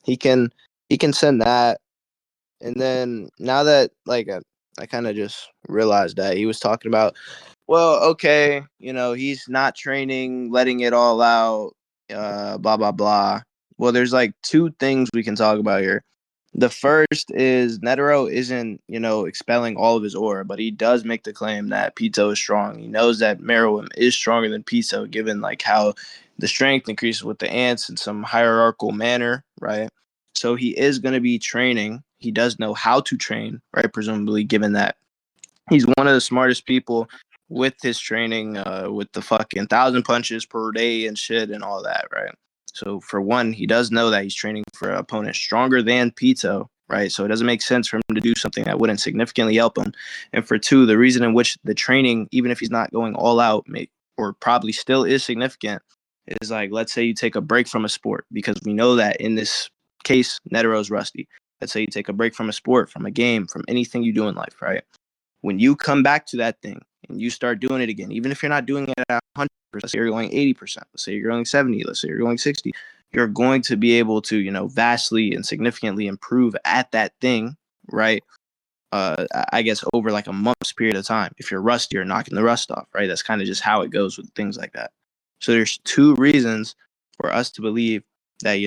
He can send that. And then now that like I kind of just realized that he was talking about, well, okay, he's not training, letting it all out, blah blah blah. Well, there's like two things we can talk about here. The first is Netero isn't, expelling all of his aura, but he does make the claim that Pitou is strong. He knows that Meruem is stronger than Pitou, given like how the strength increases with the ants in some hierarchical manner, right? So he is going to be training. He does know how to train, right? Presumably, given that he's one of the smartest people with his training, with the fucking 1,000 punches per day and shit and all that, right? So for one, he does know that he's training for an opponent stronger than Pitou, right? So it doesn't make sense for him to do something that wouldn't significantly help him. And for two, the reason in which the training, even if he's not going all out, or probably still is significant, is like, let's say you take a break from a sport, because we know that in this case, Netero's rusty. Let's say you take a break from a sport, from a game, from anything you do in life, right? When you come back to that thing and you start doing it again, even if you're not doing it at 100%, let's say you're going 80%, let's say you're going 70, let's say you're going 60, you're going to be able to, vastly and significantly improve at that thing, right? I guess over like a month's period of time. If you're rusty, you're knocking the rust off, right? That's kind of just how it goes with things like that. So there's two reasons for us to believe that,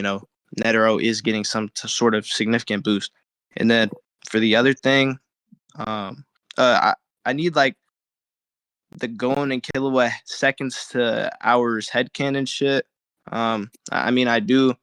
Netero is getting some sort of significant boost. And then for the other thing, I need like the Gon and Killua seconds to hours headcanon shit. I mean, I do.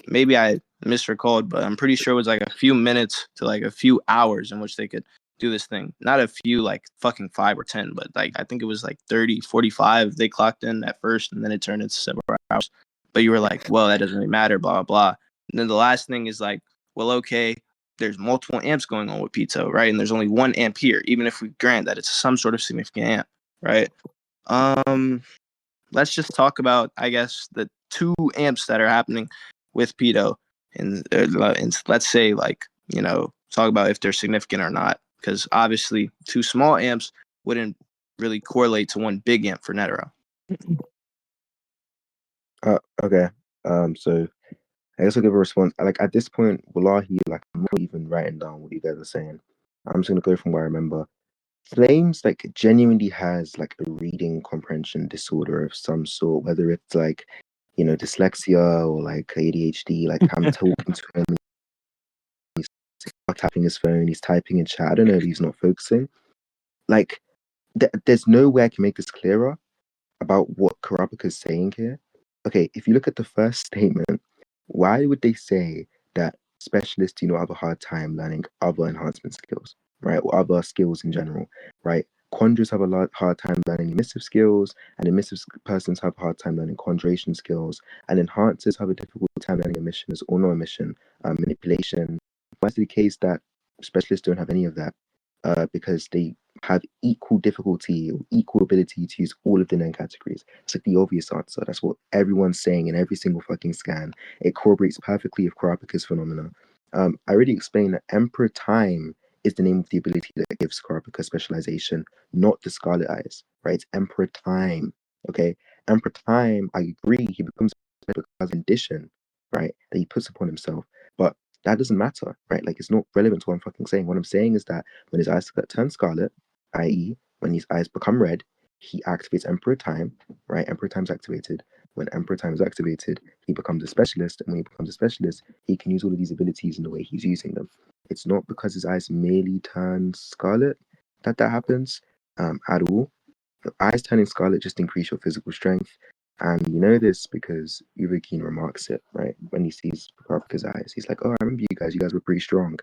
Maybe I misrecalled, but I'm pretty sure it was like a few minutes to like a few hours in which they could do this thing. Not a few like fucking 5 or 10, but like I think it was like 30, 45 they clocked in at first, and then it turned into several hours. But you were like, well, that doesn't really matter, blah, blah, blah. And then the last thing is like, well, okay, there's multiple amps going on with Pitou, right? And there's only one amp here, even if we grant that it's some sort of significant amp, right? Let's just talk about, I guess, the 2 amps that are happening with Pitou, and let's say like, talk about if they're significant or not, because obviously 2 small amps wouldn't really correlate to 1 big amp for Netero. Okay. So I guess I'll give a response. Like at this point, wallahi, like I'm not even writing down what you guys are saying. I'm just gonna go from what I remember. Flames like genuinely has like a reading comprehension disorder of some sort, whether it's like, you know, dyslexia or like ADHD. Like I'm talking to him, he's tapping his phone, he's typing in chat. I don't know if he's not focusing. Like, there's no way I can make this clearer about what Karapika is saying here. Okay, if you look at the first statement, why would they say that specialists, you know, have a hard time learning other enhancement skills, right? Or other skills in general, right? Conjurers have a hard time learning emissive skills, and emissive persons have a hard time learning conjuration skills, and enhancers have a difficult time learning emissions or no emission, manipulation. Why is it the case that specialists don't have any of that? Because they have equal difficulty or equal ability to use all of the known categories. It's like the obvious answer. That's what everyone's saying in every single fucking scan. It corroborates perfectly with Kurapika's phenomena. I already explained that Emperor Time is the name of the ability that gives Kurapika specialization, not the Scarlet Eyes, right? It's Emperor Time, okay? Emperor Time, I agree, he becomes because of condition, right, that he puts upon himself. But that doesn't matter, right? Like, it's not relevant to what I'm fucking saying. What I'm saying is that when his eyes turn scarlet, i.e., when his eyes become red, he activates Emperor Time, right? Emperor Time's activated. When Emperor Time is activated, he becomes a specialist, and when he becomes a specialist, he can use all of these abilities in the way he's using them. It's not because his eyes merely turn scarlet that happens at all. The eyes turning scarlet just increase your physical strength, and you know this because Uvagine remarks it, right? When he sees Karapika's eyes, he's like, "Oh, I remember you guys. You guys were pretty strong."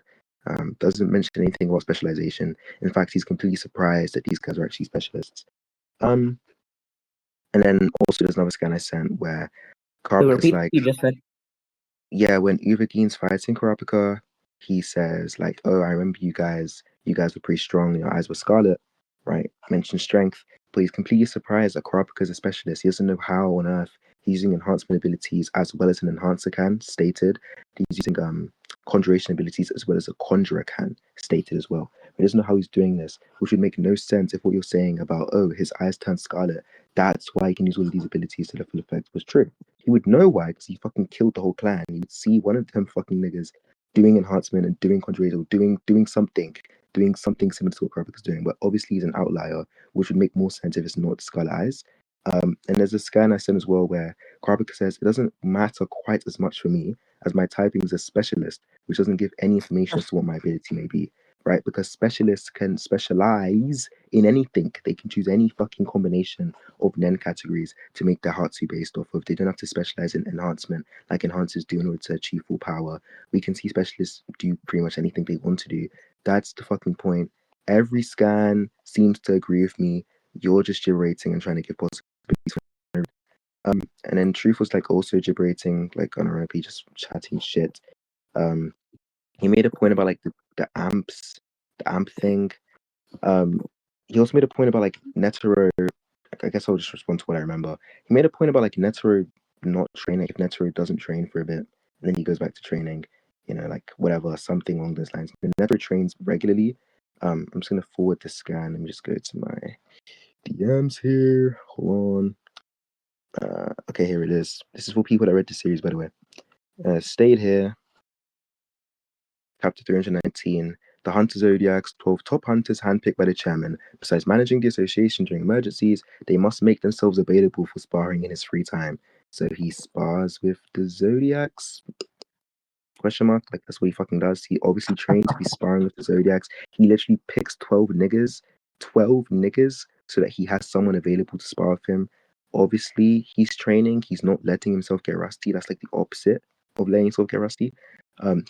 Doesn't mention anything about specialization. In fact, he's completely surprised that these guys are actually specialists. And then also there's another scan I sent where So Karapika's repeat what like, you just said. yeah, when Uvagine's fighting Karapika, he says like, "Oh, I remember you guys. You guys were pretty strong. Your eyes were scarlet, right?" Mentioned strength, but he's completely surprised that Karapika's a specialist. He doesn't know how on earth he's using enhancement abilities as well as an enhancer can. Stated he's using conjuration abilities as well as a conjurer can. Stated as well. But he doesn't know how he's doing this, which would make no sense if what you're saying about, oh, his eyes turn scarlet, that's why he can use all of these abilities to the full effect, was true. He would know why, because he fucking killed the whole clan. He would see one of them fucking niggas doing enhancement and doing conjuration, doing something similar to what Karapik is doing. But obviously he's an outlier, which would make more sense if it's not Scarlet Eyes. And there's a scan I sent as well where Karapik says it doesn't matter quite as much for me as my typing is a specialist, which doesn't give any information as to what my ability may be, right? Because specialists can specialize in anything. They can choose any fucking combination of NEN categories to make their Hatsu based off of. They don't have to specialize in enhancement like enhancers do in order to achieve full power. We can see specialists do pretty much anything they want to do. That's the fucking point. Every scan seems to agree with me. You're just gibberating and trying to give possibilities. And then Truth was like also gibberating, like unironically just chatting shit. He made a point about like the amp thing. He also made a point about like Netero. I guess I'll just respond to what I remember. He made a point about like Netero not training. If Netero doesn't train for a bit, and then he goes back to training, you know, like whatever, something along those lines. If Netero trains regularly. I'm just gonna forward the scan. Let me just go to my DMs here. Hold on. Okay, here it is. This is for people that read the series, by the way. Stayed here. Chapter 319. The Hunter Zodiac's 12 top hunters handpicked by the chairman. Besides managing the association during emergencies, they must make themselves available for sparring in his free time. So he spars with the Zodiacs? Question mark? Like, that's what he fucking does. He obviously trained to be sparring with the Zodiacs. He literally picks 12 niggas, so that he has someone available to spar with him. Obviously, he's training. He's not letting himself get rusty. That's like the opposite of letting himself get rusty.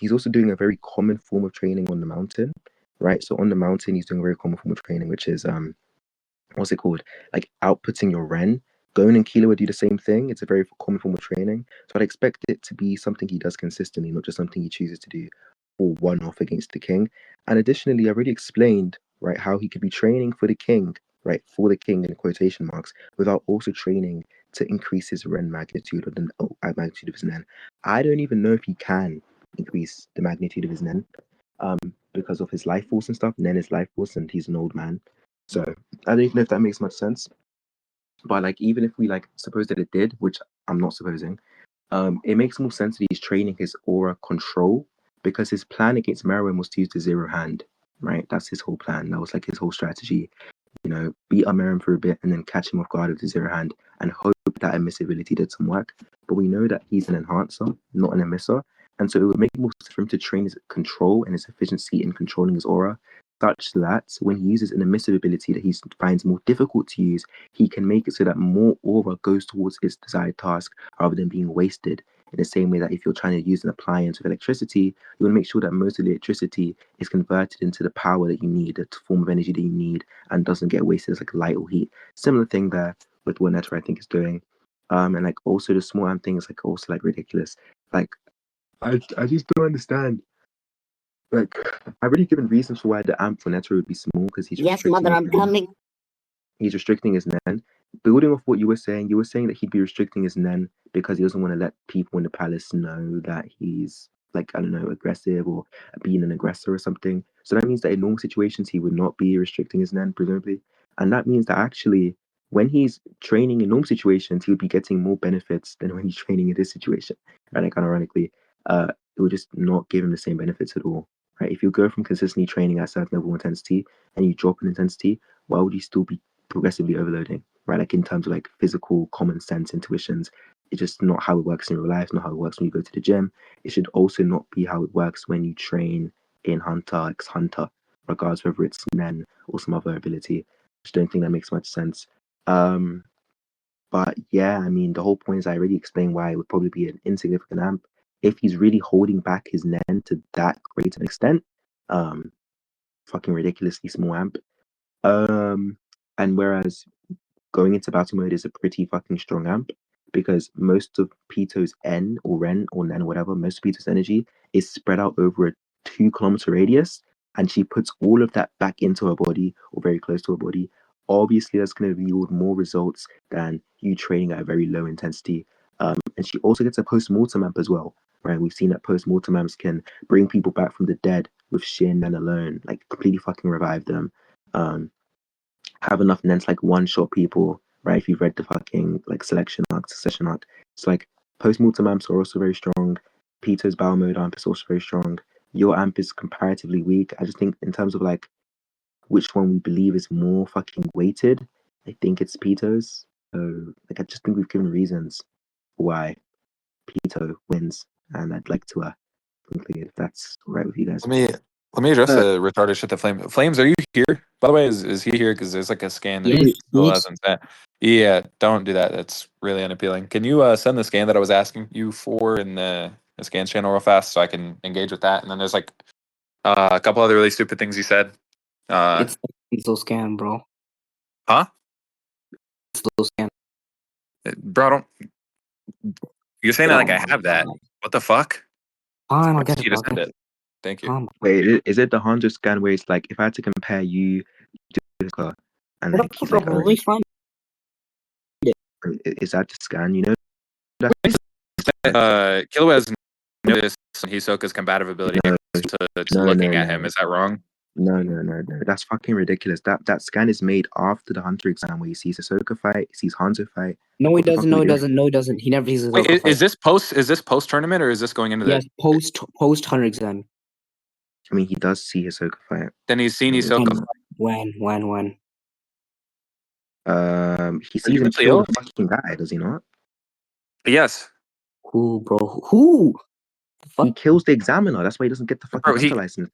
He's also doing a very common form of training on the mountain, right? So on the mountain, he's doing a very common form of training, which is what's it called? Like outputting your Ren. Gon and Kilo would do the same thing. It's a very common form of training. So I'd expect it to be something he does consistently, not just something he chooses to do for one off against the king. And additionally, I already explained, right, how he could be training for the king, right, for the king in quotation marks, without also training to increase his Ren magnitude or the magnitude of his Nen. I don't even know if he can increase the magnitude of his Nen because of his life force and stuff. Nen is life force and he's an old man. So I don't even know if that makes much sense. But like even if we like suppose that it did, which I'm not supposing, It makes more sense that he's training his aura control because his plan against Merwin was to use the zero hand, right? That's his whole plan. That was like his whole strategy. You know, beat up Merwin for a bit and then catch him off guard with the zero hand and hope that emissibility did some work. But we know that he's an enhancer, not an emisser. And so it would make more sense for him to train his control and his efficiency in controlling his aura, such that when he uses an emissive ability that he finds more difficult to use, he can make it so that more aura goes towards its desired task rather than being wasted. In the same way that if you're trying to use an appliance with electricity, you want to make sure that most of the electricity is converted into the power that you need, the form of energy that you need, and doesn't get wasted as like light or heat. Similar thing there with what Netero I think is doing. And like also the small amp thing is like also like ridiculous. Like I just don't understand. Like I've already given reasons for why the amp for Netero would be small because he's Yes, restricting mother, his I'm nen. coming. He's restricting his nen. Building off what you were saying that he'd be restricting his nen because he doesn't want to let people in the palace know that he's like, I don't know, aggressive or being an aggressor or something. So that means that in normal situations he would not be restricting his nen, presumably. And that means that actually when he's training in normal situations, he would be getting more benefits than when he's training in this situation. And like ironically, it would just not give him the same benefits at all. Right? If you go from consistently training at certain level of intensity and you drop in intensity, why would you still be progressively overloading, right? Like in terms of like physical common sense intuitions, it's just not how it works in real life, not how it works when you go to the gym. It should also not be how it works when you train in Hunter x Hunter, regardless whether it's Nen or some other ability. I just don't think that makes much sense. But yeah, I mean, the whole point is I already explained why it would probably be an insignificant amp. If he's really holding back his Nen to that great an extent, fucking ridiculously small amp. And whereas going into battle mode is a pretty fucking strong amp because most of Pito's N or Ren or Nen or whatever, most of Pito's energy is spread out over a 2 kilometer radius, and she puts all of that back into her body or very close to her body. Obviously, that's going to yield more results than you training at a very low intensity. And she also gets a post-mortem amp as well, right? We've seen that post-mortem amps can bring people back from the dead with sheer Nen alone, like completely fucking revive them. Have enough Nen to like one-shot people, right? If you've read the fucking like selection arc, succession arc. It's like post-mortem amps are also very strong. Peter's battle mode amp is also very strong. Your amp is comparatively weak. I just think in terms of like which one we believe is more fucking weighted, I think it's Pito's. So like I just think we've given reasons why Pito wins, and I'd like to conclude if that's all right with you guys. Let me address the retarded shit that Flames, are you here? By the way, is he here? Because there's like a scan that Yes, he still yes. hasn't sent. Yeah, don't do that. That's really unappealing. Can you send the scan that I was asking you for in the scans channel real fast so I can engage with that? And then there's like a couple other really stupid things he said. It's those scan, bro. Huh? It's those scan. Bro, don't. You're saying that like I have that. What the fuck? Fine, I'll I get just it, need to bro. send it. Thank you. Wait, is it the Honda scan where it's like if I had to compare you to this car and like he's like, oh, fine. is that the scan? You know, Kilo has noticed Hisoka's combative ability no, to no, looking no, at him. no, Is that wrong? no. That's fucking ridiculous. That scan is made after the Hunter exam where he sees Hisoka fight, he sees Hanzo fight. No, he What the fuck doesn't. are No, we he doing? doesn't. No, he doesn't. He never sees his Wait, fight. is this post tournament or is this going into Yes, the post Hunter exam. I mean, he does see Hisoka fight. Then he's seen Hisoka. When? He Are you sees him mentally kill ill? the fucking guy, does he not? Yes, Who, bro? Who? The He fuck? kills the examiner. That's why he doesn't get the fucking bro. Hunter license.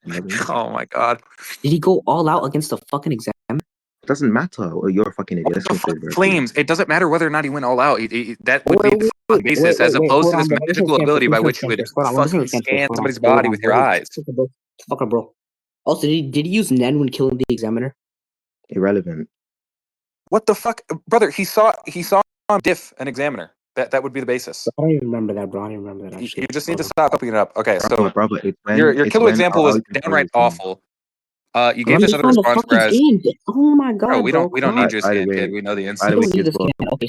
Oh my god. Did he go all out against the fucking exam? It doesn't matter. Oh, you're a fucking idiot. What Let's the fuck, conclude, bro. Flames? It doesn't matter whether or not he went all out. That would be the fucking basis, as Wait. opposed Hold to on, this bro. Let me magical scan first. ability Let by me which you scan would first. Hold on. Let me fucking scan first. scan Hold somebody's on, body with your bro. eyes. Fucker, bro. Also, did he use Nen when killing the examiner? Irrelevant. What the fuck, brother? He saw him diff an examiner. That would be the basis. I don't even remember that, bro. I don't even remember that You actually. just need to stop opening it up. Okay, so Brother, it's your when killer example was I'll even tell you downright it's when. awful. You gave Let this me other find the response, fucking whereas scan. Oh my bro, god, we bro. don't need your By the scan, way, kid. We know the I instant. don't need the GIZBOB. scan. Okay,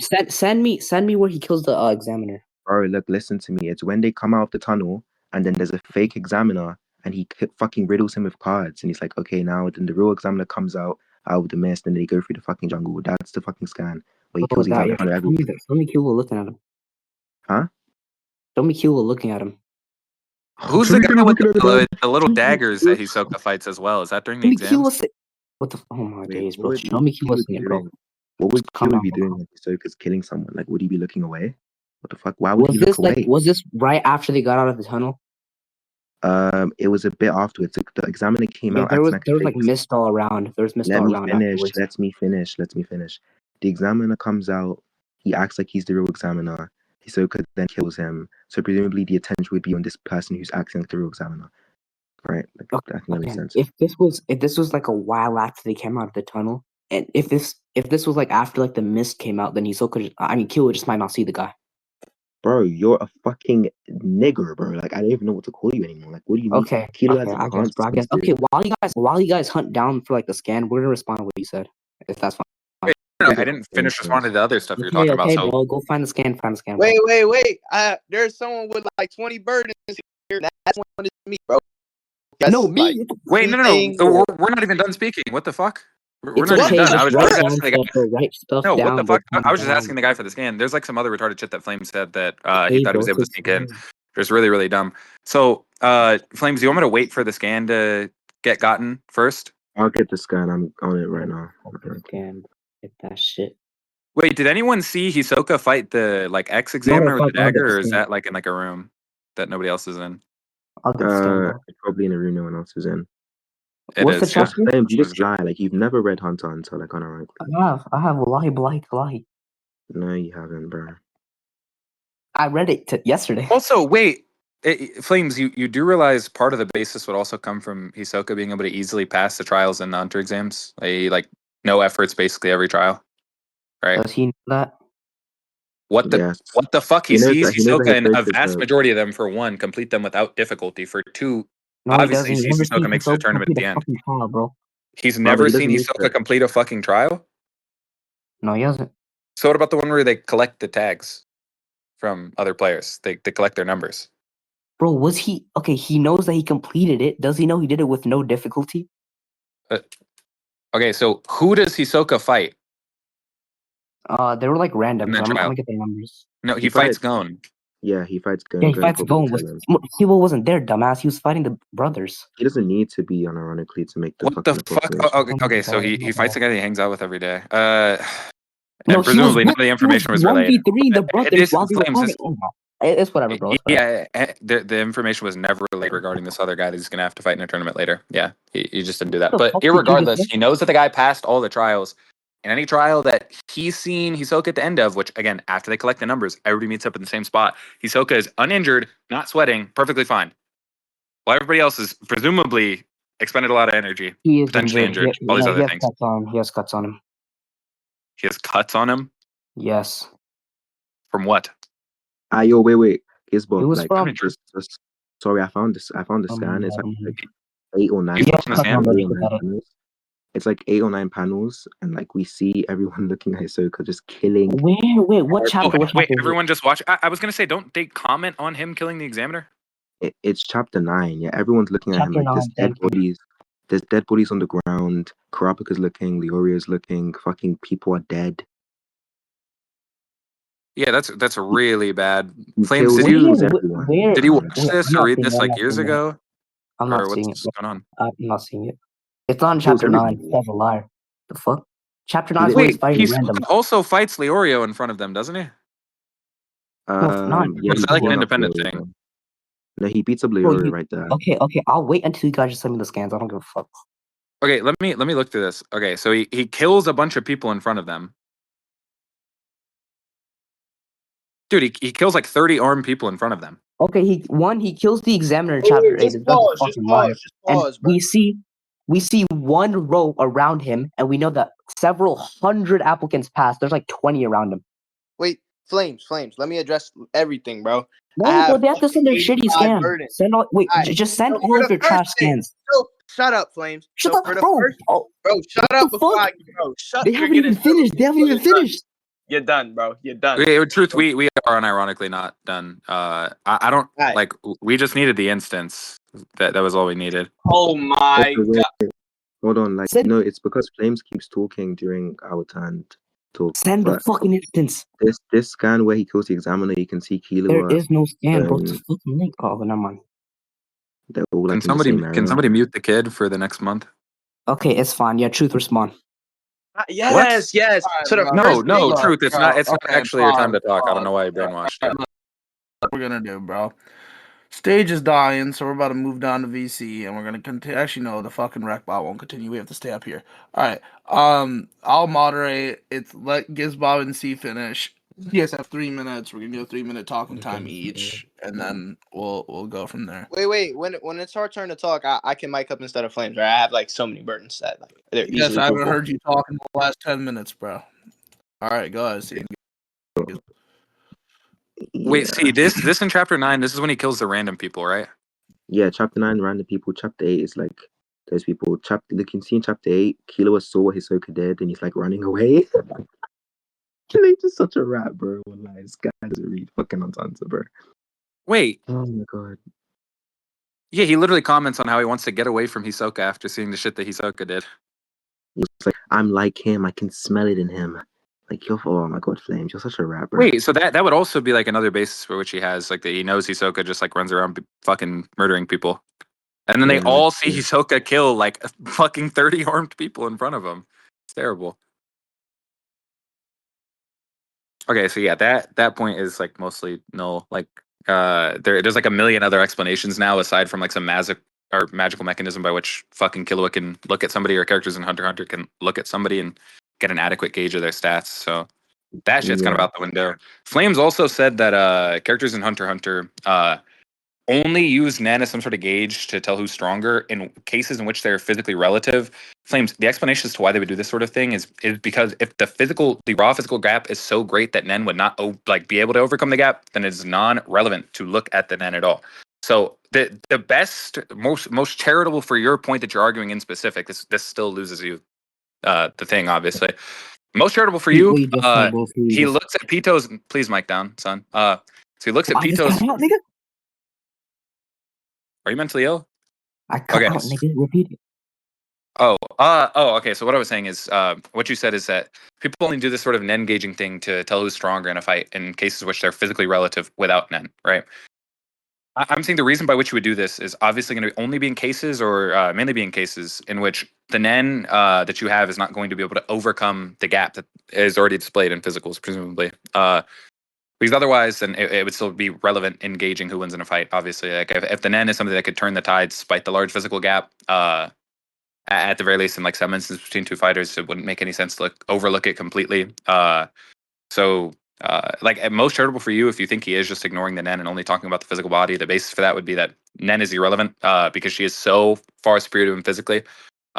send me where he kills the examiner. Bro, look, listen to me. It's when they come out of the tunnel and then there's a fake examiner and he fucking riddles him with cards and he's like, okay, now then the real examiner comes out of the mist and they go through the fucking jungle. That's the fucking scan where he Oh, kills the that. examiner Yeah, in front of everyone. tell me people looking at him. Huh? Show me Kilo looking at him. Who's the guy with the little daggers that Hisoka fights as well? Is that during the Show me Kilo. exams? What the? Oh my Wait, days, what bro. would Show me Kilo Kilo be seeing it, bro. doing? What would Calm Kilo down, be bro. doing if Hisoka's killing someone? Like, would he be looking away? What the fuck? Why would he Was look this like? away? Was this right after they got out of the tunnel? It was a bit afterwards. The examiner came Yeah, out there was acting like a like fake. mist all around. There was mist Let all me around finish. afterwards. Let me finish. The examiner comes out. He acts like he's the real examiner. Hisoka then kills him. So presumably the attention would be on this person who's acting like the real examiner, right? Like, I think that makes sense. If this was like a while after they came out of the tunnel, and if this was like after like the mist came out, then Kilo just might not see the guy. Bro, you're a fucking nigger, bro. Like, I don't even know what to call you anymore. Like, what do you mean? Okay, Kilo has I guess, enhanced bro. I guess. senses. Okay, while you guys hunt down for like the scan, we're gonna respond to what you said, if that's fine. Wait, no, I didn't finish responding to the other stuff you were talking about. So bro. Go find the scan. Find the scan. Bro. Wait. There's someone with like 20 burdens here. That's one is me, bro. That's No, me. like, wait, no. We're not even done speaking. What the fuck? We're It's not okay. even done. I Just was write just down asking the guy. stuff, bro. Write stuff No, down. what the fuck? bro. I was just asking the guy for the scan. There's like some other retarded shit that Flames said that he Hey, thought he bro, was able to it's sneak in. It was really, really dumb. So, Flames, do you want me to wait for the scan to get gotten first? I'll get the scan. I'm on it right now. Scan. Get that shit. Wait, did anyone see Hisoka fight the like ex examiner with the dagger, or is that like in like a room that nobody else is in? I'll get the scan, bro. It's probably in a room no one else is in. What's the chapter? Flames, you just lie. Like, you've never read Hunter until like on a rank. I have lie. No, you haven't, bro. I read it yesterday. Also, wait, Flames, you do realize part of the basis would also come from Hisoka being able to easily pass the trials and the Hunter exams, like no efforts basically every trial, right? Does he know that? What the Yes. what the fuck? He knows sees that- he knows that Hisoka in a Hisoka's vast the- majority of them. For one, complete them without difficulty. For two, No, he obviously doesn't. he sees Hisoka makes it to the tournament at the end. Fucking trial, bro. He's but never he seen doesn't need Hisoka to- complete a fucking trial. No, he hasn't. So what about the one where they collect the tags from other players? They collect their numbers. Bro, was he okay? He knows that he completed it. Does he know he did it with no difficulty? Okay, so who does Hisoka fight? They were like random. In the So I'm trial. gonna get their numbers. No, he He fights fights- Gon. Yeah, he fights Gon. Yeah, he fights Gon. Kilo wasn't there, dumbass. He was fighting the brothers. He doesn't need to be unironically to make the What the fucking fuck? approximation. Okay, so he fights a guy that he hangs out with every day. No, And presumably none of the information was relayed. 1v3 the brothers while they were Flames, fighting. It's whatever, bro. It's whatever. Yeah, the information was never relayed regarding this other guy that he's going to have to fight in a tournament later. Yeah, he just didn't do that. What the But fuck did you just irregardless, say? he knows that the guy passed all the trials. And any trial that he's seen Hisoka at the end of, which again, after they collect the numbers, everybody meets up in the same spot. Hisoka is uninjured, not sweating, perfectly fine. While everybody else is presumably expended a lot of energy, He is potentially injured, all these other things. He has cuts on him. He has cuts on him. Yes. From what? Yo, wait. GIZBOB, It was like, from- sorry, I found the scan. It's like 8 or 9. He's watching the scan? It's like 8 or 9 panels, and like we see everyone looking at Hisoka just killing. Wait, what chapter? Wait, everyone just watch. I was gonna say, don't they comment on him killing the examiner? It's chapter 9. Yeah, everyone's looking at him Chapter like there's 9, dead bodies. There's dead bodies on the ground. Kurapika's looking. Leoria's looking. Fucking people are dead. Yeah, that's really bad. He Flames, kills did you everyone. did you watch Wait, this I'm or not read seeing this it, I'm like not years seeing it. ago? I'm Or not what's seeing it. going on? I'm not seeing it. It's not in Kills chapter 9. everyone. That's a liar. The fuck? Chapter 9 is when he's Wait, fighting he random. also fights Leorio in front of them, doesn't he? Yeah, Is that like an independent Leorio. thing? No, he beats up Bro, Leorio right there. Okay. I'll wait until you guys just send me the scans. I don't give a fuck. Okay, let me look through this. Okay, so he kills a bunch of people in front of them. Dude, he kills like 30 armed people in front of them. Okay, he kills the examiner in chapter 8. Just pause, And bro. we see one row around him, and we know that several hundred applicants passed. There's like 20 around him. Wait, Flames. Let me address everything, bro. No, bro, they have to send their shitty 85 scans. burdens. Send all. Wait, Alright, just send so all for of the your trash first thing- scans. So, shut up, Flames. Shut so up, for the bro. first, Oh, bro, shut what up the before fuck? bro. Shut. they you're haven't even getting- finished. They haven't even You're done. finished. You're done, bro. You're done. Truth, we are unironically not done. I don't Right. like. We just needed the instance. That was all we needed. Oh my Also, god. wait, hold on, like Said- no, it's because Flames keeps talking during our turn. talk. Send the But fucking instance. this scan where he kills the examiner, you can see There Killua. is no scan, bro. It's a fucking link. Oh, never mind. They're all like Can in the same somebody area. mute the kid for the next month? Okay, it's fine. Yeah, truth respond. Yes. Alright, So the bro. first No, thing. Look, truth. It's bro. not. It's not Okay, actually your time to talk. I don't pause. know why you brainwashed you. Look, what we're gonna do, bro. Stage is dying, so we're about to move down to VC, and we're gonna continue. Actually, no, the fucking rec bot won't continue. We have to stay up here. All right. I'll moderate. It's let GIZBOB and C finish. You guys have 3 minutes. We're gonna do a 3-minute talking time each, and then we'll go from there. Wait. When it's our turn to talk, I can mic up instead of Flames, right? I have like so many burdens that like they're Yes, easily I haven't movable. heard you talk in the last 10 minutes, bro. All right, go ahead, C. Wait, Yeah. see this in chapter 9. This is when he kills the random people, right? Yeah, chapter 9, random people. Chapter 8 is like those people. You can see in chapter 8, Killua saw Hisoka dead and he's like running away. He's just such a rat, bro. Wallahi, this guy doesn't read fucking Hunter, bro. Wait, Oh my god. yeah, he literally comments on how he wants to get away from Hisoka after seeing the shit that Hisoka did. He's like, I'm like him. I can smell it in him. Like, oh my god, Flames, you're such a rat, bro. Wait, so that would also be like another basis for which he has, like that he knows Hisoka just like runs around fucking murdering people, and then they Yeah, all see yeah. Hisoka kill like fucking 30 armed people in front of him. It's terrible. Okay, so yeah, that point is like mostly null. Like, there's like a million other explanations now aside from like some magical mechanism by which fucking Killua can look at somebody, or characters in Hunter x Hunter can look at somebody and get an adequate gauge of their stats. So that shit's kind of Yeah. out the window. Flames also said that characters in Hunter x Hunter only use Nen as some sort of gauge to tell who's stronger in cases in which they're physically relative. Flames, the explanation as to why they would do this sort of thing is because if the raw physical gap is so great that Nen would not be able to overcome the gap, then it's non-relevant to look at the Nen at all. So the best, most charitable for your point that you're arguing in specific, this still loses you the thing, obviously. Most charitable for you, What you just said, bro. he looks at Pito's. Please mic down, son. So he looks at I just Pito's. cut out, nigga. Are you mentally ill? I cut Okay. out, nigga. Repeat it. Okay. So what I was saying is, what you said is that people only do this sort of Nen gauging thing to tell who's stronger in a fight in cases which they're physically relative without Nen, right? I'm saying the reason by which you would do this is obviously going to only be in cases, or mainly be in cases in which the Nen that you have is not going to be able to overcome the gap that is already displayed in physicals, presumably. Because otherwise, then it would still be relevant in gauging who wins in a fight. Obviously, like if the Nen is something that could turn the tide despite the large physical gap, at the very least, in like some instances between two fighters, it wouldn't make any sense to overlook it completely. Like at most charitable for you, if you think he is just ignoring the Nen and only talking about the physical body, the basis for that would be that Nen is irrelevant because she is so far superior to him physically,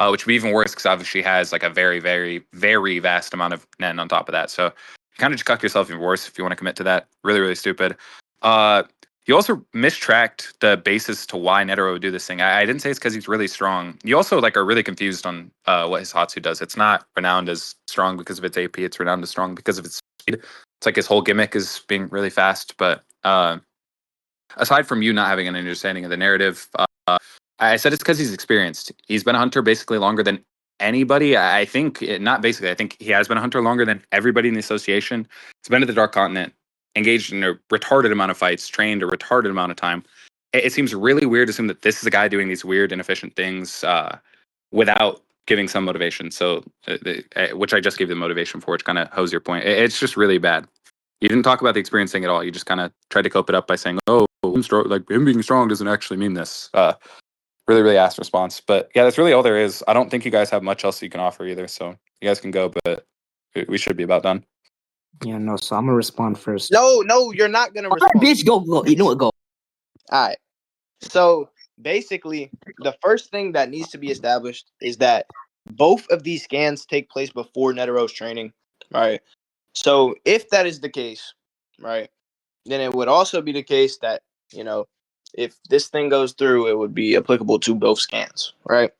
which would be even worse because obviously she has like a very, very, very vast amount of Nen on top of that. So you kind of just cuck yourself even worse if you want to commit to that. Really, really stupid. You also mistracked the basis to why Netero would do this thing. I didn't say it's because he's really strong. You also are really confused on what his Hatsu does. It's not renowned as strong because of its AP. It's renowned as strong because of its speed. It's like his whole gimmick is being really fast. But aside from you not having an understanding of the narrative, I said it's because he's experienced. He's been a hunter basically longer than anybody. I think not basically. I think he has been a hunter longer than everybody in the association. He's been to the Dark Continent, engaged in a retarded amount of fights, trained a retarded amount of time. It seems really weird to assume that this is a guy doing these weird, inefficient things without giving some motivation. So, which I just gave the motivation for, which kind of hose your point. It's just really bad. You didn't talk about the experience thing at all. You just kind of tried to cope it up by saying, "Oh, I'm strong. Like him being strong doesn't actually mean this." Really, really ass response. But yeah, that's really all there is. I don't think you guys have much else you can offer either. So you guys can go, but we should be about done. Yeah, no. So I'm gonna respond first. No, you're not gonna Alright, respond. bitch, go. You know what? Go. All right. So basically, the first thing that needs to be established is that both of these scans take place before Netero's training, right? So if that is the case, right, then it would also be the case that, if this thing goes through, it would be applicable to both scans, right?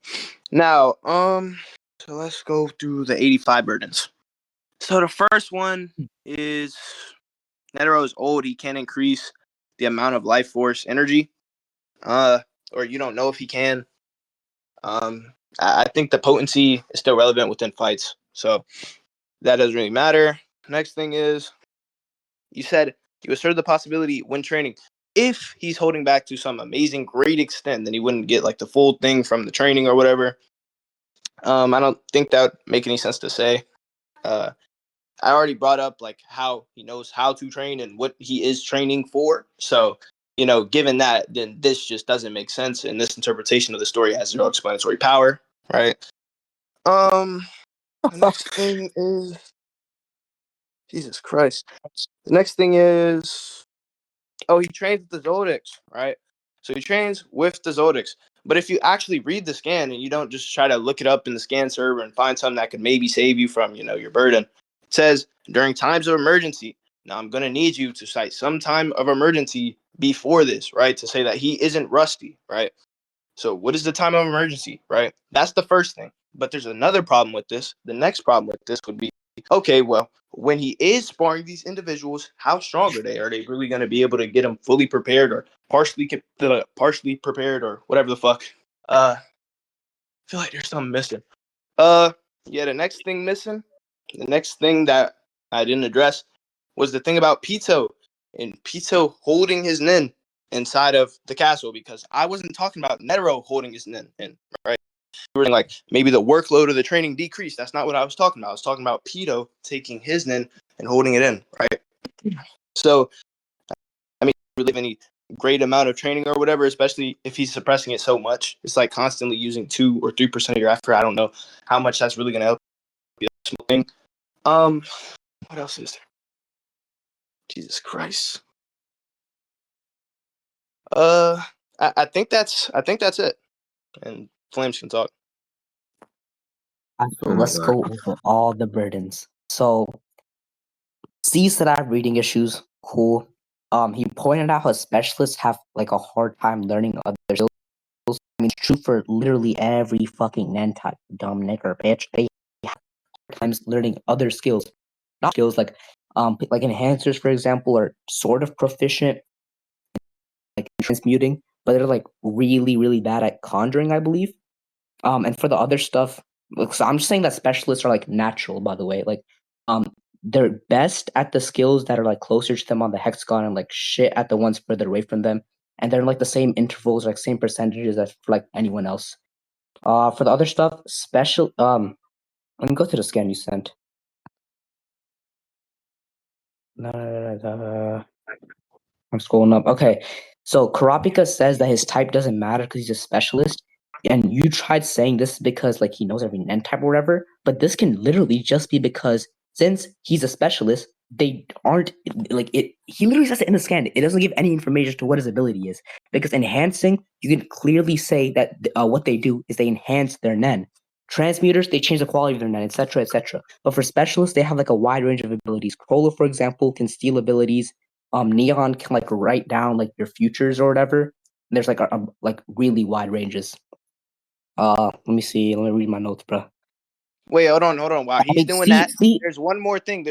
Now, so let's go through the 85 burdens. So the first one is Netero is old. He can increase the amount of life force energy, or you don't know if he can. I think the potency is still relevant within fights. So that doesn't really matter. Next thing is, you said you asserted the possibility when training, if he's holding back to some amazing, great extent, then he wouldn't get like the full thing from the training or whatever. I don't think that would make any sense to say. I already brought up like how he knows how to train and what he is training for. So, given that, then this just doesn't make sense, and this interpretation of the story has zero explanatory power, right? The next thing is, Jesus Christ. The next thing is, he trains with the Zodics, right? So he trains with the Zodics. But if you actually read the scan and you don't just try to look it up in the scan server and find something that could maybe save you from, your burden, it says during times of emergency. Now I'm going to need you to cite some time of emergency before this, right? To say that he isn't rusty, right? So what is the time of emergency, right? That's the first thing. But there's another problem with this. The next problem with this would be, okay, well, when he is sparring these individuals, how strong are they? Are they really going to be able to get them fully prepared or partially prepared or whatever the fuck? I feel like there's something missing. The next thing missing, the next thing that I didn't address was the thing about pitou and pitou holding his nin inside of the castle, because I wasn't talking about Netero holding his nin in, right? We were like maybe the workload of the training decreased. That's not what I was talking about. I was talking about pitou taking his nin and holding it in, right? So, I mean, really any great amount of training or whatever, especially if he's suppressing it so much. It's like constantly using 2 or 3% of your effort. I don't know how much that's really going to help you. Thing. What else is there? Jesus Christ. I think that's it. And Flames can talk. Oh my Let's God. go over all the burdens. So, C said I have reading issues. Cool. He pointed out how specialists have like a hard time learning other skills. I mean, it's true for literally every fucking Nen type, dumb nigger bitch. They have hard times learning other skills, not skills like enhancers, for example, are sort of proficient, like transmuting, but they're like really, really bad at conjuring, I believe. And for the other stuff, so I'm just saying that specialists are like natural, by the way. Like, they're best at the skills that are like closer to them on the hexagon and like shit at the ones further away from them. And they're like the same intervals, like same percentages as for like anyone else. For the other stuff, let me go to the scan you sent. I'm scrolling up. Okay, so Karapika says that his type doesn't matter because he's a specialist, and you tried saying this because like he knows every Nen type or whatever, but this can literally just be because since he's a specialist, they aren't like it. He literally says it in the scan. It doesn't give any information to what his ability is, because enhancing, you can clearly say that what they do is they enhance their Nen. Transmuters, they change the quality of their Nen, etc., etc. But for specialists, they have like a wide range of abilities. Crawler, for example, can steal abilities. Neon can like write down like your futures or whatever. There's like a like really wide ranges. Let me see. Let me read my notes, bro. Wait, hold on. While he's doing that, there's one more thing.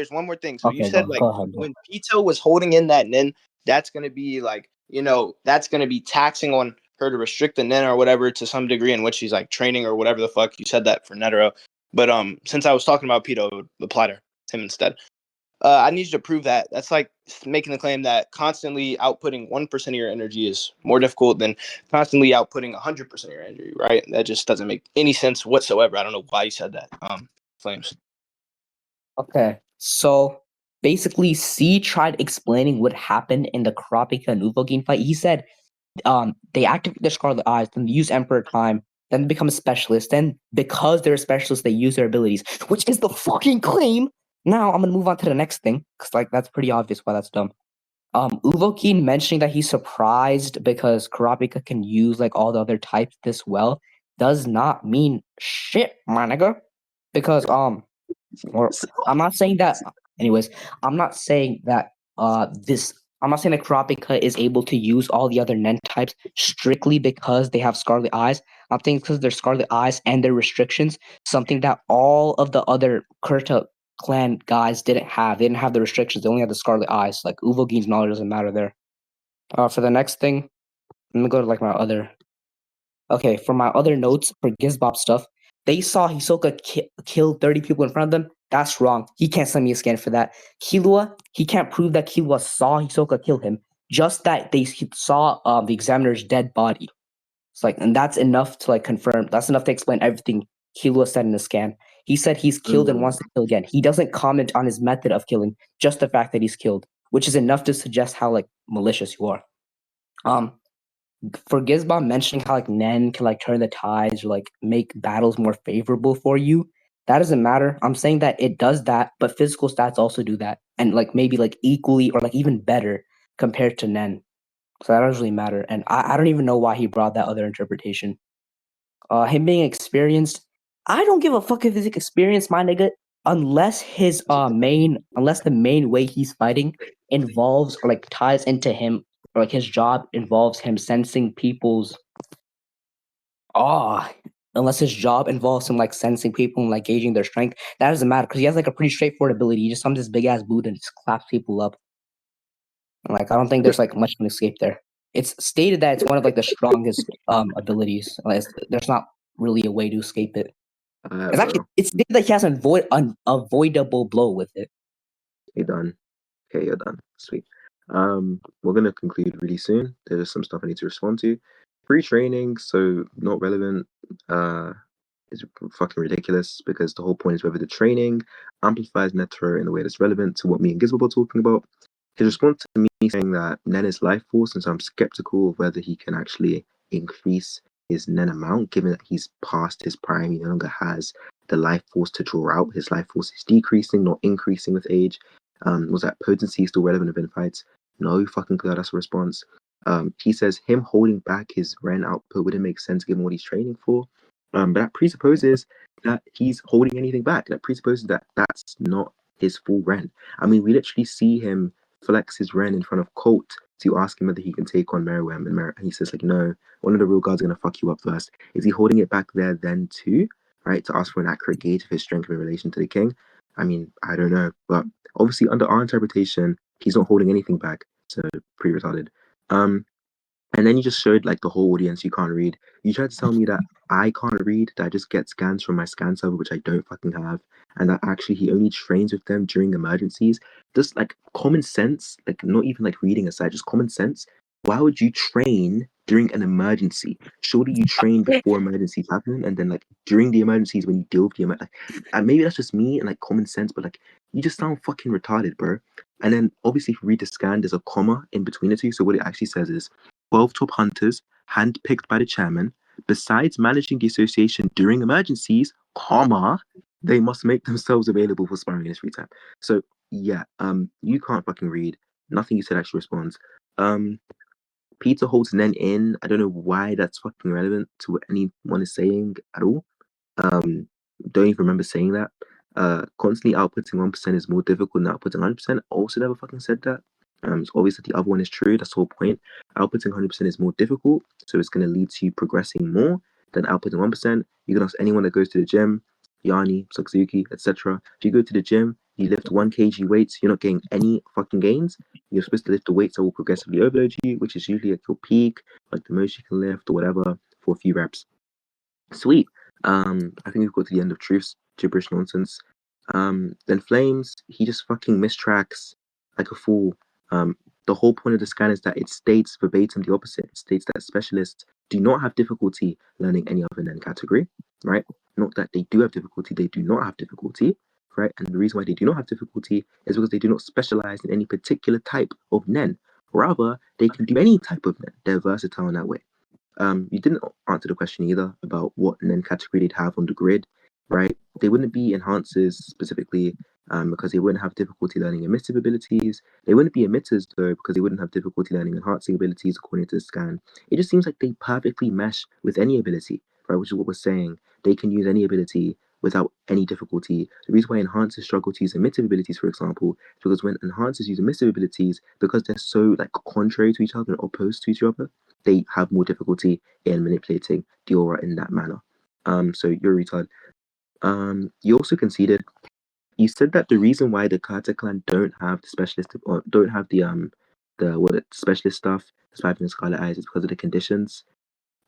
So you said like go ahead, when pitou was holding in that nin, that's gonna be like, that's gonna be taxing on her to restrict the nin or whatever to some degree in which she's like training or whatever the fuck. You said that for Netero. But since I was talking about pitou, it would apply to him instead. I need you to prove that. That's like making the claim that constantly outputting 1% of your energy is more difficult than constantly outputting 100% of your energy, right? That just doesn't make any sense whatsoever. I don't know why you said that. Flames. Okay, so basically, C tried explaining what happened in the Karapika and Uvogin fight. He said, they activate their Scarlet Eyes, then they use Emperor Time, then they become a specialist. Then, because they're a specialist, they use their abilities, which is the fucking claim. Now, I'm gonna move on to the next thing, because like that's pretty obvious why that's dumb. Uvogin mentioning that he's surprised because Karapika can use like all the other types this well does not mean shit, my nigga. Because or I'm not saying that. Anyways, I'm not saying that this. I'm not saying that Kurapika is able to use all the other Nen types strictly because they have Scarlet Eyes. I'm saying because their Scarlet Eyes and their restrictions, something that all of the other Kurta clan guys didn't have. They didn't have the restrictions. They only had the Scarlet Eyes. Like Uvogin's knowledge doesn't matter there. For the next thing, let me go to like my other. Okay, for my other notes for GIZBOB stuff, they saw Hisoka kill 30 people in front of them. That's wrong. He can't send me a scan for that. Killua, he can't prove that Killua saw Hisoka kill him. Just that they saw the examiner's dead body. It's like, and that's enough to like confirm. That's enough to explain everything Killua said in the scan. He said he's killed and wants to kill again. He doesn't comment on his method of killing, just the fact that he's killed, which is enough to suggest how like malicious you are. For GIZBOB mentioning how like Nen can like turn the tides or like make battles more favorable for you, that doesn't matter. I'm saying that it does that, but physical stats also do that, and like maybe like equally or like even better compared to Nen. So that doesn't really matter. And I don't even know why he brought that other interpretation. Him being experienced, I don't give a fuck if he's experienced, my nigga, unless unless the main way he's fighting involves or like ties into him, or like his job involves him sensing people's unless his job involves him like sensing people and like gauging their strength. That doesn't matter because he has like a pretty straightforward ability. He just summons his big ass boot and just claps people up. Like I don't think there's like much of an escape there. It's stated that it's one of like the strongest abilities. There's not really a way to escape it. It's actually it's stated that he has an unavoidable blow with it. You're done. Okay, you're done. Sweet. We're gonna conclude really soon. There's some stuff I need to respond to. Free training, so not relevant. Is fucking ridiculous because the whole point is whether the training amplifies Netero in a way that's relevant to what me and GIZBOB are talking about. His response to me saying that Nen is life force, and so I'm skeptical of whether he can actually increase his Nen amount, given that he's past his prime. He no longer has the life force to draw out. His life force is decreasing, not increasing with age. Was that potency still relevant in fights? No fucking clue. That's a response. He says him holding back his Ren output wouldn't make sense given what he's training for. But that presupposes that he's holding anything back. That presupposes that that's not his full Ren. I mean, we literally see him flex his Ren in front of Colt to ask him whether he can take on Meriwether, and he says like, no, one of the real guards are gonna fuck you up first. Is he holding it back there then too, right, to ask for an accurate gauge of his strength in relation to the king? I mean, I don't know, but obviously under our interpretation, he's not holding anything back, so pretty retarded. And then you just showed like the whole audience you can't read. You tried to tell me that I can't read, that I just get scans from my scan server, which I don't fucking have, and that actually he only trains with them during emergencies. Just like common sense, like not even like reading aside, just common sense. Why would you train during an emergency? Surely you train before emergencies happen, and then like during the emergencies when you deal with the emergency. Maybe that's just me and like common sense, but like you just sound fucking retarded, bro. And then obviously if you read the scan, there's a comma in between the two. So what it actually says is 12 top hunters handpicked by the chairman. Besides managing the association during emergencies, comma, they must make themselves available for sparring in his free time. So yeah, you can't fucking read. Nothing you said actually responds. Peter holds Nen in. I don't know why that's fucking relevant to what anyone is saying at all. Don't even remember saying that. Constantly outputting 1% is more difficult than outputting 100%. Also never fucking said that. It's obvious that the other one is true. That's the whole point. Outputting 100% is more difficult, so it's going to lead to you progressing more than outputting 1%. You can ask anyone that goes to the gym, Yanni, Suzuki, etc. If you go to the gym, you lift 1 kg weights, you're not getting any fucking gains. You're supposed to lift the weights that will progressively overload you, which is usually at your peak, like the most you can lift or whatever, for a few reps. Sweet. I think we've got to the end of Truth's gibberish nonsense. Then Flames, he just fucking mistracks like a fool. The whole point of the scan is that it states verbatim the opposite. It states that specialists do not have difficulty learning any other Nen category, right? Not that they do have difficulty, they do not have difficulty, right? And the reason why they do not have difficulty is because they do not specialize in any particular type of Nen. Rather, they can do any type of Nen. They're versatile in that way. You didn't answer the question either about what Nen category they'd have on the grid, right? They wouldn't be enhancers specifically because they wouldn't have difficulty learning emissive abilities. They wouldn't be emitters though because they wouldn't have difficulty learning enhancing abilities according to the scan. It just seems like they perfectly mesh with any ability, right? Which is what we're saying. They can use any ability without any difficulty. The reason why enhancers struggle to use emissive abilities, for example, is because when enhancers use emissive abilities, because they're so like contrary to each other and opposed to each other, they have more difficulty in manipulating the aura in that manner. So you're a retard. You also conceded. You said that the reason why the Carter clan don't have the specialist or don't have the specialist stuff, despite having Scarlet Eyes, is because of the conditions.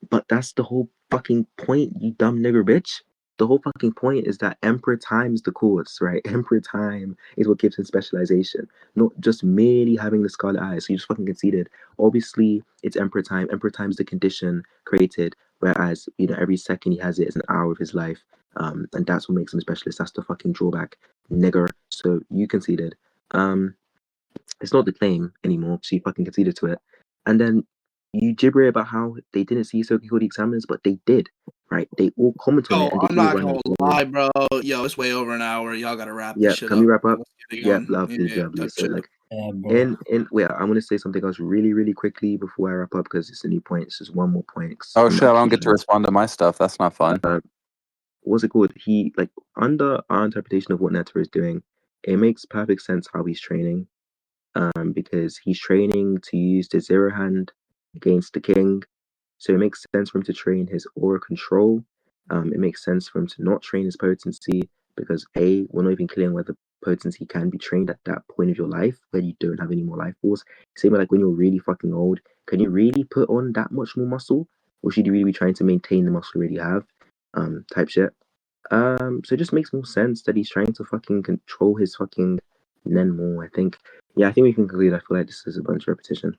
But that's the whole fucking point, you dumb nigger bitch. the whole fucking point is that Emperor Time's the course, right? Emperor Time is what gives him specialization, not just merely having the Scarlet Eye. So you just fucking conceded. Obviously, it's Emperor Time. Emperor Time's the condition created, whereas every second he has it is an hour of his life, and that's what makes him a specialist. That's the fucking drawback, nigger. So you conceded. It's not the claim anymore. So you fucking conceded to it, and then you gibber about how they didn't see Hisoka kill the examiners, but they did, right? They all comment on it, and they I'm all not run gonna it. lie, bro. Yo, it's way over an hour. Y'all gotta wrap this Yeah, shit can up. we wrap up? Let's get it Yeah, going. lovely, Yeah, lovely. So shit. like, Yeah, bro. wait, I want to say something else really, really quickly before I wrap up because it's a new point. It's just one more point. 'Cause Oh I'm shit! I don't actually get to respond to my stuff. That's not fun. what's it called? He like under our interpretation of what Netero is doing, it makes perfect sense how he's training. Because he's training to use the zero hand against the king. So it makes sense for him to train his aura control. It makes sense for him to not train his potency because A, we're not even clear whether potency can be trained at that point of your life where you don't have any more life force. Same with like when you're really fucking old, can you really put on that much more muscle? Or should you really be trying to maintain the muscle you already have? Type shit. So it just makes more sense that he's trying to fucking control his fucking Nen more, I think. Yeah, I think we can conclude. I feel like this is a bunch of repetition.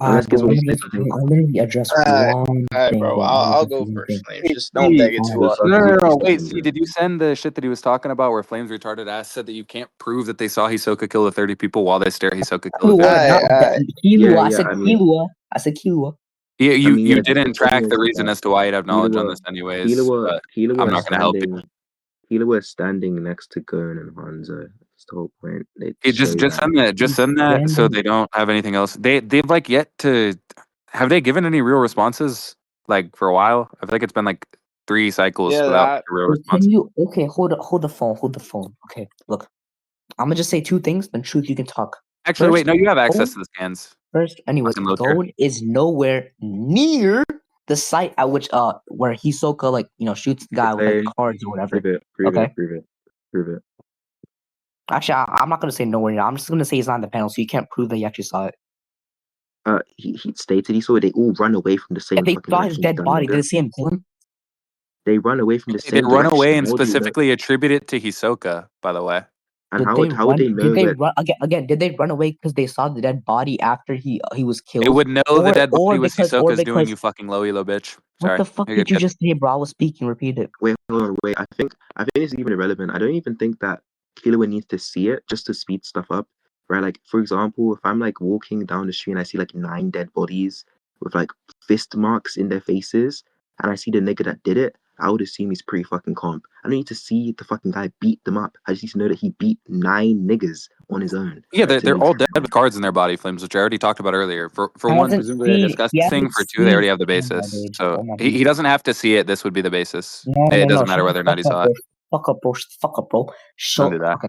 Unless Bro, Giz wants to say something. I literally address Alright, one thing, bro. bro. I'll go first, Flames. Just don't beg it too Good hard. fuck, No, you keep Wait, talking, see, bro. did you send the shit that he was talking about where Flames retarded ass said that you can't prove that they saw Hisoka kill the 30 people while they stare Hisoka kill the 30 Kilua, not Alright. Kilua. I Yeah, said I mean, Kilua. I said Kilua. You yeah, didn't the thing track is the reason that as to why you'd have knowledge on Killua, this anyways, but I'm Killua is not gonna help you. Killua is standing next to Gon and Hanzo. That's the whole point. They It show just that. send that so they don't have anything else. They've like yet to have they given any real responses like for a while? I feel like it's been like 3 cycles Yeah, without a real Can response. you hold the phone. Okay, look. I'm gonna just say two things, then truth you can talk. Actually, First, wait, no, you have access Gon- to the scans. anyways, Fucking look here. Gon is nowhere near the site at which where Hisoka shoots the guy with like Okay, cards or whatever. prove Okay. it. Actually, I'm not gonna say nowhere near. I'm just gonna say he's not in the panel, so you can't prove that you actually saw it. He stated he saw it. They all run away from the same If they fucking saw his direction. dead body, did they see him kill him? They run away from the They same run direction. away and How would you know? specifically attribute it to Hisoka, by the way. And how would they know Did they that? run again? Did they run away because they saw the dead body after he was killed? They would know the dead body was because Hisoka's doing, you fucking low elo bitch. what Sorry. the fuck You're did good, you kid. just say, bro? I was speaking. Repeat it. Wait, hold on, wait. I think it's even irrelevant. I don't even think that Killua needs to see it just to speed stuff up, right? Like for example, if I'm like walking down the street and I see like 9 dead bodies with like fist marks in their faces, and I see the nigga that did it, I would assume he's pretty fucking calm. I don't need to see the fucking guy beat them up. I just need to know that he beat 9 niggas on his own. Yeah, right? they're all dead with cards in their body flames, which I already talked about earlier. For one, Hasn't presumably they're seen- he discussing. hasn't For 2, they already have the seen- oh my basis. dude. So Oh my he dude. doesn't have to see it. This would be the basis. No, It doesn't no. matter Shut whether or not he the saw fuck it. up, bro. Fuck up, bro. Don't do that. Okay.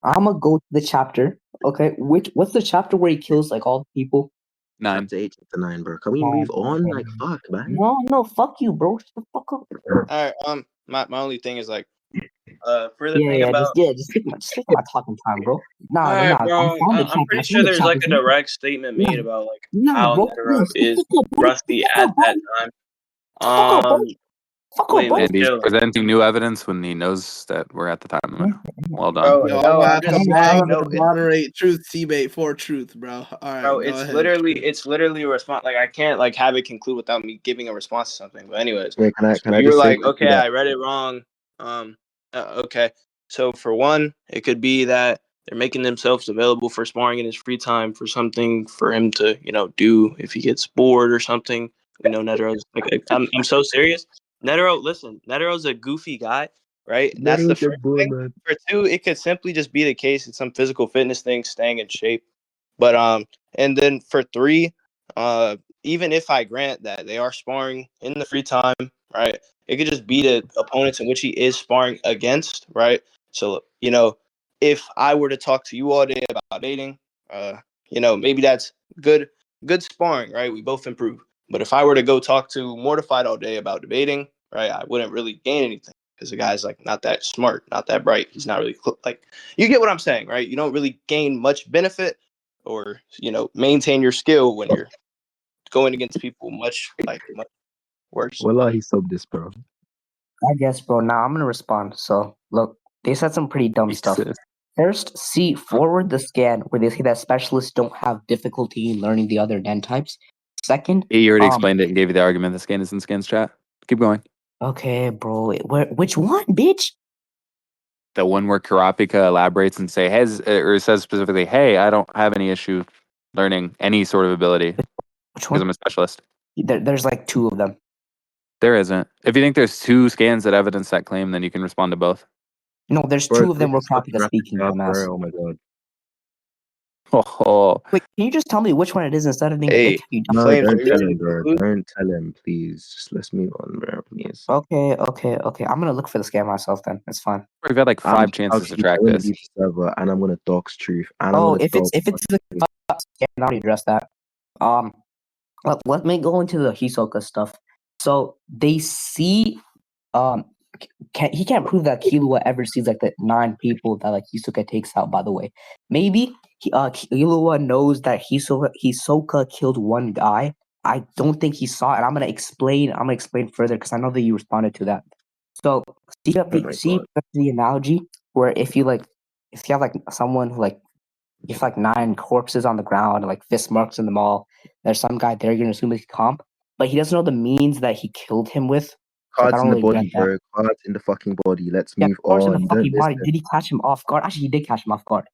I'm gonna go to the chapter. Okay, what's the chapter where he kills like all the people? 9. Chapter 8, chapter 9, bro. Can we Oh, move on? okay. Like fuck, man. No, fuck you, bro. Shut the fuck up. Alright, my only thing is like for the thing Yeah, about just take my talking time, bro. Nah, Alright, I'm bro. found the I'm chapter. pretty I sure found the there's like a chapter. direct statement made about like Nah, how bro. Netero is Fuck up, bro. rusty Fuck at up, bro. that time. Fuck up, bro. Fuck up, Wait, bro. And he's chill. presenting new evidence when he knows that we're at the time limit. Well done. Bro, Yo, I'm no, gonna I'm have to, just I'm saying, gonna no, moderate truth debate for truth, bro. All right, bro, go it's ahead. literally a response. Like I can't like have it conclude without me giving a response to something. But anyways, Wait, can I you're just say like, quickly okay, that I read it wrong. Okay. So for one, it could be that they're making themselves available for sparring in his free time for something for him to, do if he gets bored or something. We know Netero's like, I'm so serious. Netero's a goofy guy, right? That's the first thing. man. For 2, it could simply just be the case. It's some physical fitness thing, staying in shape. But and then for 3, even if I grant that they are sparring in the free time, right? It could just be the opponents in which he is sparring against, right? So, if I were to talk to you all day about dating, maybe that's good sparring, right? We both improve. But if I were to go talk to Mortified all day about debating, right, I wouldn't really gain anything because the guy's like not that smart, not that bright. He's not really like, you get what I'm saying, right? You don't really gain much benefit or, maintain your skill when you're going against people much worse. Wallah, he subbed this, bro. I guess, bro. Now I'm gonna respond. So look, they said some pretty dumb stuff. Jesus. First, see forward the scan where they say that specialists don't have difficulty in learning the other den types. Second, He already explained it and gave you the argument. The scan is in Scan's chat. Keep going. okay, bro. Which one, bitch? The one where Karapika elaborates and says specifically, "Hey, I don't have any issue learning any sort of ability Which because one? I'm a specialist." There's like two of them. There isn't. If you think there's two scans that evidence that claim, then you can respond to both. No, there's Bro, two of them can where we stop Kropika's wrapping speaking, up, dumbass. bro? Oh my god. Oh, Wait, can you just tell me which one it is instead of being Hey, a dick? You No, Flames, don't are you tell ready him, to bro. conclude? Don't tell him, please. Just let's move on, bro, please. Okay. I'm gonna look for the scan myself then. It's fine. we've had like 5 chances to track I'm gonna this. leave the server and I'm gonna dox truth and I'm Oh, gonna if it's dox the scan, I already addressed that. Let me go into the Hisoka stuff. So they see he can't prove that Killua ever sees like the 9 people that like Hisoka takes out, by the way. Maybe Killua knows that Hisoka killed one guy. I don't think he saw it. And I'm gonna explain further because I know that you responded to that. So see my God. the analogy where if you have like someone who like if like 9 corpses on the ground, like fist marks in the mall, there's some guy there, you're gonna assume it's comp, but he doesn't know the means that he killed him with. So like, I Cards don't in the really get body, that. bro. Cards in the fucking body. Let's Yeah, move of course in the on. fucking Don't body. listen. Did he catch him off guard? Actually, he did catch him off guard.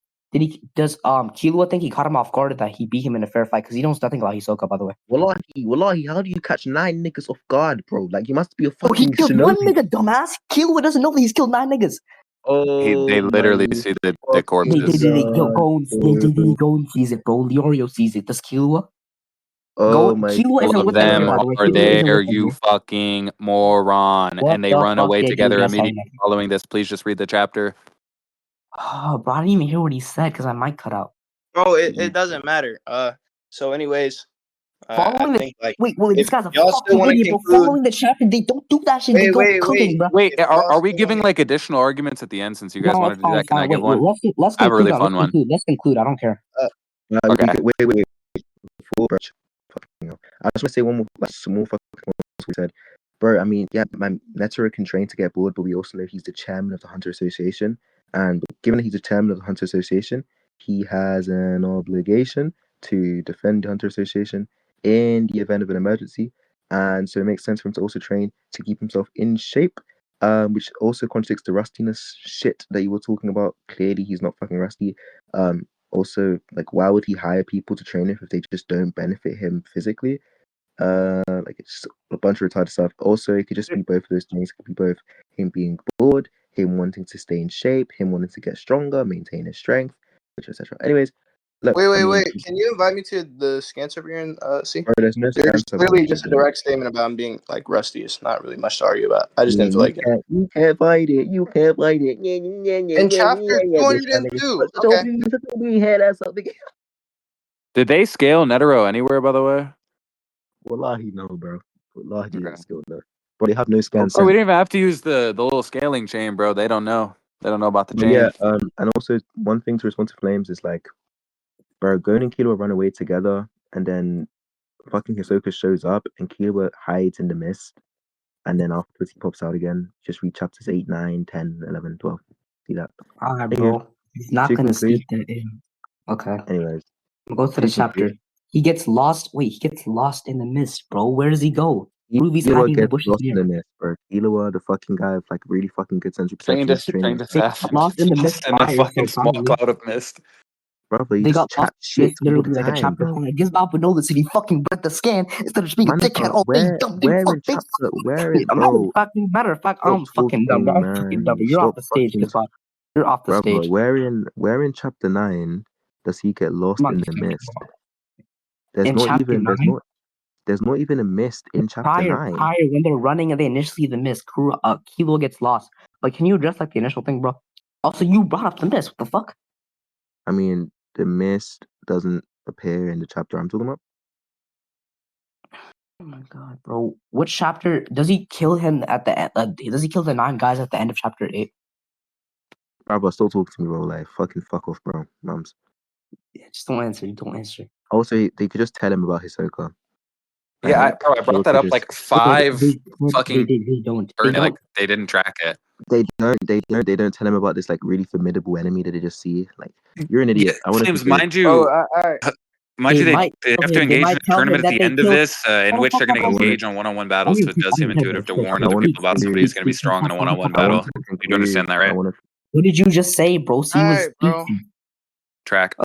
Does Killua think he caught him off guard or that he beat him in a fair fight? Because he knows nothing about Hisoka, by the way. Wallahi, how do you catch 9 niggas off guard, bro? Like, you must be a Oh, he fucking killed one shinobi. nigga, dumbass. Killua doesn't know that he's killed 9 niggas. They Oh, literally my see the fucking corpses. Yo, God, bro. go and sees it, bro. Leorio sees it. Does Killua? Oh, my Killua All isn't of with them here, them by the way. are Killua isn't there, with them, you bro. fucking moron. What And they the run fuck away did you together just say? immediately following this. Please just read the chapter. Oh, bro, I didn't even hear what he said because my mic cut out. Bro, it doesn't matter. So anyways, I Following the think like wait, this if guy's a y'all still fucking want to idiot, bro. conclude, Following the chapter, they don't do that shit. They go cooking, bro. Wait, if y'all are we still giving wanna- like additional arguments at the end since you guys No, wanted it's to do fine, that? Can I Wait, give one? let's I have a conclude really now. fun one. Let's conclude. I don't care. Okay. Wait. Before, fucking hell. I just want to say one more, like, small fucking we said. Bro, I mean, yeah, man, Netero can train to get bored, but we also know he's the chairman of the Hunter Association. And given that he's the chairman of the Hunter Association, he has an obligation to defend the Hunter Association in the event of an emergency. And so it makes sense for him to also train to keep himself in shape, which also contradicts the rustiness shit that you were talking about. Clearly, he's not fucking rusty. Also, like, why would he hire people to train him if they just don't benefit him physically? Like, it's just a bunch of retarded stuff. Also, it could just be both of those things. It could be both him being bored, him wanting to stay in shape, him wanting to get stronger, maintain his strength, etc. Anyways, look. Wait. Can you invite me to the scan server here and see? Bro, there's no There's scan literally subject. just a direct statement about him being like rusty. It's not really much to argue about. I just Yeah, didn't feel like it. you can't fight it. You can't fight it. In chapter This kind of 202. Okay. we had that something. Did they scale Netero anywhere, by the way? Wallahi, no, bro. Wallahi, Okay. didn't skill no. Bro, they have no scan Bro, we sense. didn't even have to use the little scaling chain, bro. They don't know. They don't know about the But chain. yeah, and also one thing to respond to Flames is like, bro, Gon and Killua run away together, and then fucking Hisoka shows up, and Killua hides in the mist, and then afterwards he pops out again. Just read chapters 8, 9, 10, 11, 12. See that? Alright, Thank you. bro. He's not To gonna conclude, sneak that in. Okay. anyways, We'll go to the to chapter. conclude, He gets lost. Wait, he gets lost in the mist, bro. Where does he go? Ruby's Killua hiding in the gets bushes lost in near. the mist, bro. Killua, the fucking guy with like really fucking good sensory Trained perception, is training. to They fast. got lost in the mist in a prior, so fucking small probably. cloud of mist. Brother, you They just got lost chat in the shit mist all the literally like a time, chapter bro. prior. GIZBOB would know this if he fucking read the scan instead of just being a dickhead all day. Dumb dude. Where Fuck in big. chapter? Where in, bro? Matter of fact, Stop I'm fucking dumb, bro. talking, I'm fucking dumb. man. You're off Stop the stage, fucking, GIZBOB. You're off the brother. stage. Where in chapter 9 does he get lost Come on, in the fucking mist? bro. In chapter 9, There's not even a mist in chapter 9. prior when they're running and they initially see the mist, Kilo gets lost. But can you address like the initial thing, bro? Also, you brought up the mist. What the fuck? I mean, the mist doesn't appear in the chapter I'm talking about. Oh my god, bro. Which chapter does he kill him at the end? Does he kill the 9 guys at the end of chapter 8? Brother, still talking to me, bro. Like, fucking fuck off, bro. Mums. Yeah, just don't answer. Don't answer. Also, they could just tell him about Hisoka. Yeah, bro, I They brought also that up just like five fucking They don't. like they didn't track it. they don't tell him about this like really formidable enemy that they just see. Like, you're an idiot. I want to Flames, say, mind you, Oh, all right. mind you, They they might. have to Okay, they engage in might a tell tournament him at that the they end of killed. this, in which they're going to I wanna- engage on one-on-one battles. So it does seem intuitive to warn the people about somebody who's going to be strong in a one-on-one I want battle. to You do understand that, conclude. right? What did you just say, bro? He All was right, bro. speaking. Track. I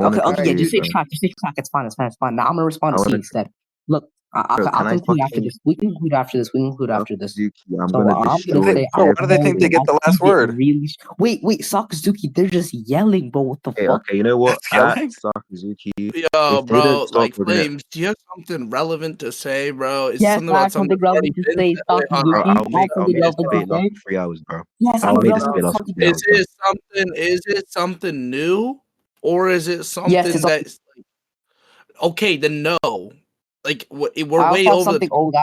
want to Okay, yeah, conclude. just say track. Just say track. It's fine. Now I'm gonna respond I to C wanna- instead. Look, Bro, I'll can I conclude after fucking this. We can conclude after this. Sakazuki? I'm So gonna I'm gonna destroy say, Bro, why do they think they get the last word? Really? Wait, Sakazuki, they're just yelling, bro. What the Okay, fuck? okay, you know what? Yelling? At Sakazuki, Yo, if they bro, don't stop, like we're gonna. Flames, do you have something relevant to say, bro? Is Yes, something I about have something that's already relevant to been say, said? Wait, hold Bro, on. Sakazuki. I I'll have make something this relevant debate to last say. for 3 hours, bro. Yes, I I'll have make this relevant debate last for something. 3 hours, bro. Is it something new? Or is it Yes, something it's that's like, okay, then no. Like we're I way also have over the something old.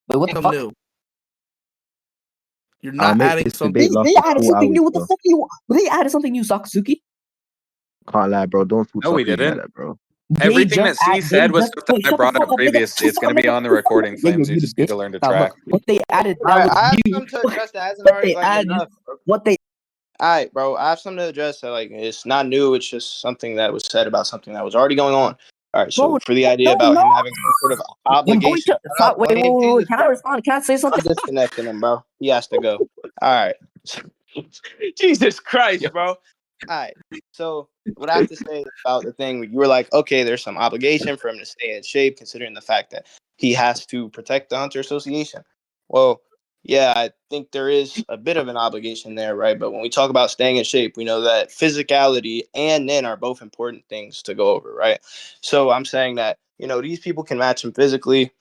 Wait, what the something fuck? new. You're I'll not make adding this something. debate last They for added 4 something hours, new. What the bro. fuck? They added something new, Sakazuki. Can't lie, bro. Don't talk No, we Sakazuki like didn't. that, bro. Everything that C They said was just stuff that I shut the brought fuck up up, nigga. previously. It's going to be on the recording, Yeah, Flames. you're You just need muted, to bitch. learn to Now track. look, what they added All that right, was I have new. something to address that hasn't What already they like added, enough, bro. what they All right, bro. I have something to address that like it's not new. It's just something that was said about something that was already going on. All right. So bro. for the idea about No. him having some sort of I'm going obligation, to shut up, wait. Blaine. Jesus Can I Christ. respond? Can I say something? I'm disconnecting him, bro. He has to go. All right. Jesus Christ, bro. All right. So what I have to say about the thing, you were like, okay, there's some obligation for him to stay in shape, considering the fact that he has to protect the Hunter Association. Well, yeah, I think there is a bit of an obligation there, right? But when we talk about staying in shape, we know that physicality and Nin are both important things to go over, right? So I'm saying that, these people can match him physically.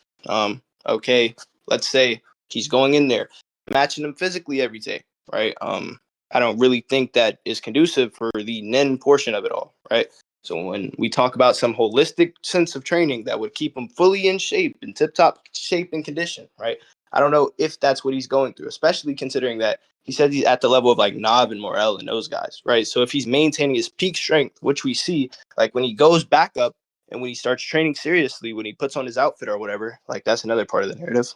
Okay, let's say he's going in there, matching him physically every day, right? I don't really think that is conducive for the Nin portion of it all, right? So when we talk about some holistic sense of training that would keep him fully in shape, in tip-top shape and condition, right? I don't know if that's what he's going through, especially considering that he said he's at the level of like Nav and Morel and those guys, right? So if he's maintaining his peak strength, which we see, like when he goes back up and when he starts training seriously, when he puts on his outfit or whatever, like that's another part of the narrative.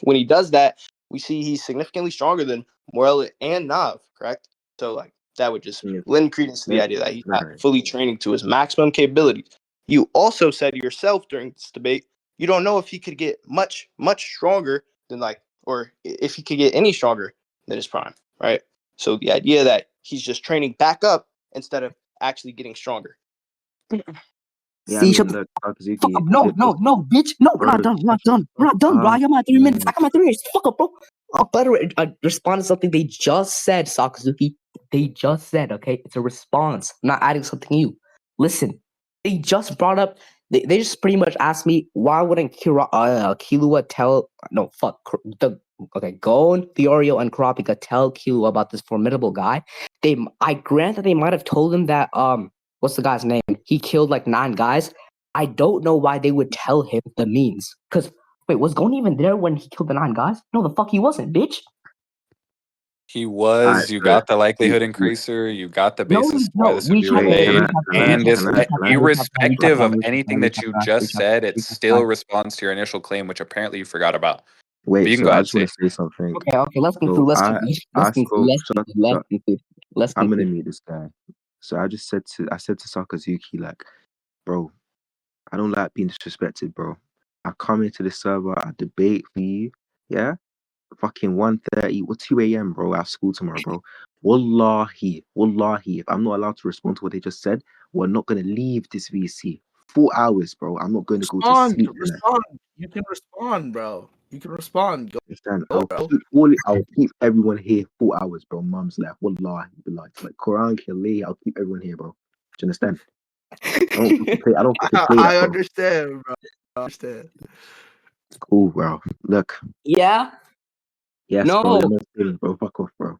When he does that, we see he's significantly stronger than Morel and Nav, correct? So like that would just Yeah. lend credence to the Yeah. idea that he's not Right. fully training to his maximum capabilities. You also said yourself during this debate, you don't know if he could get much, much stronger than or if he could get any stronger than his prime, right? So the idea that he's just training back up instead of actually getting stronger. Yeah, I See, shut mean, the look, fuck up. Sakazuki, No, bitch. No, we're bro, not done. We're not shut the done. We're fuck not done, bro. I up, got my 3 minutes. man. I got my 3 minutes. Fuck up, bro. I'll better respond to something they just said, Sakazuki. They just said, okay? It's a response. I'm not adding something new. Listen, they just brought up, they just pretty much asked me, why wouldn't Killua tell, no, fuck, Gon, Theorio, and Kurapika tell Killua about this formidable guy? I grant that they might have told him that, what's the guy's name? He killed like 9 guys. I don't know why they would tell him the means. Because, wait, was Gon even there when he killed the 9 guys? No, the fuck he wasn't, bitch. He Alright, was. You got the likelihood increaser. You got the basis why this would be Recap that, relayed. And it's recap irrespective that, of anything that you just said, it still responds to your initial claim, which apparently you forgot about. But Wait, you can so go I ahead, just want see. to say something. Okay, let's So conclude. I spoke. Let's I'm gonna conclude. meet this guy. So I said to Sakazuki, like, bro, I don't like being disrespected, bro. I come into this server, I debate for you, yeah. Fucking 1:30 or 2 a.m., bro. I have school tomorrow, bro. Wallahi, if I'm not allowed to respond to what they just said, we're not gonna leave this VC. 4 hours, bro. I'm not going to go to sleep tonight. Respond. You can respond, bro. You can respond. Go, Understand? bro. I'll keep everyone here 4 hours, bro. Mum's left. Wallahi, like Quran, Khalil, I'll keep everyone here, bro. Do you understand? I don't get to play that, I bro. understand, bro. I understand. Cool, bro. Look, Yeah? yes, No. bro. You're not feeling, bro. Fuck off, bro.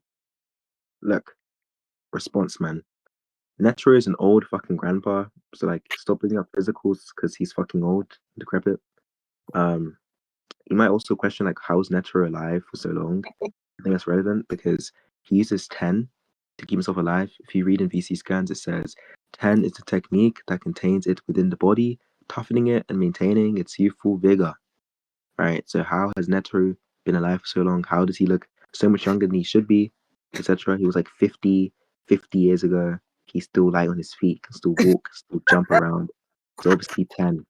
Look, response, man. Netero is an old fucking grandpa, so like, stop bringing up physicals because he's fucking old, decrepit. You might also question like, how's Netero alive for so long? I think that's relevant because he uses 10 to keep himself alive. If you read in VC scans, it says 10 is the technique that contains it within the body toughening it and maintaining its youthful vigor. Right. So how has Netero been alive for so long? How does he look so much younger than he should be, etc.? He was like 50 years ago. He's still light on his feet, can still walk, still jump around. So obviously 10,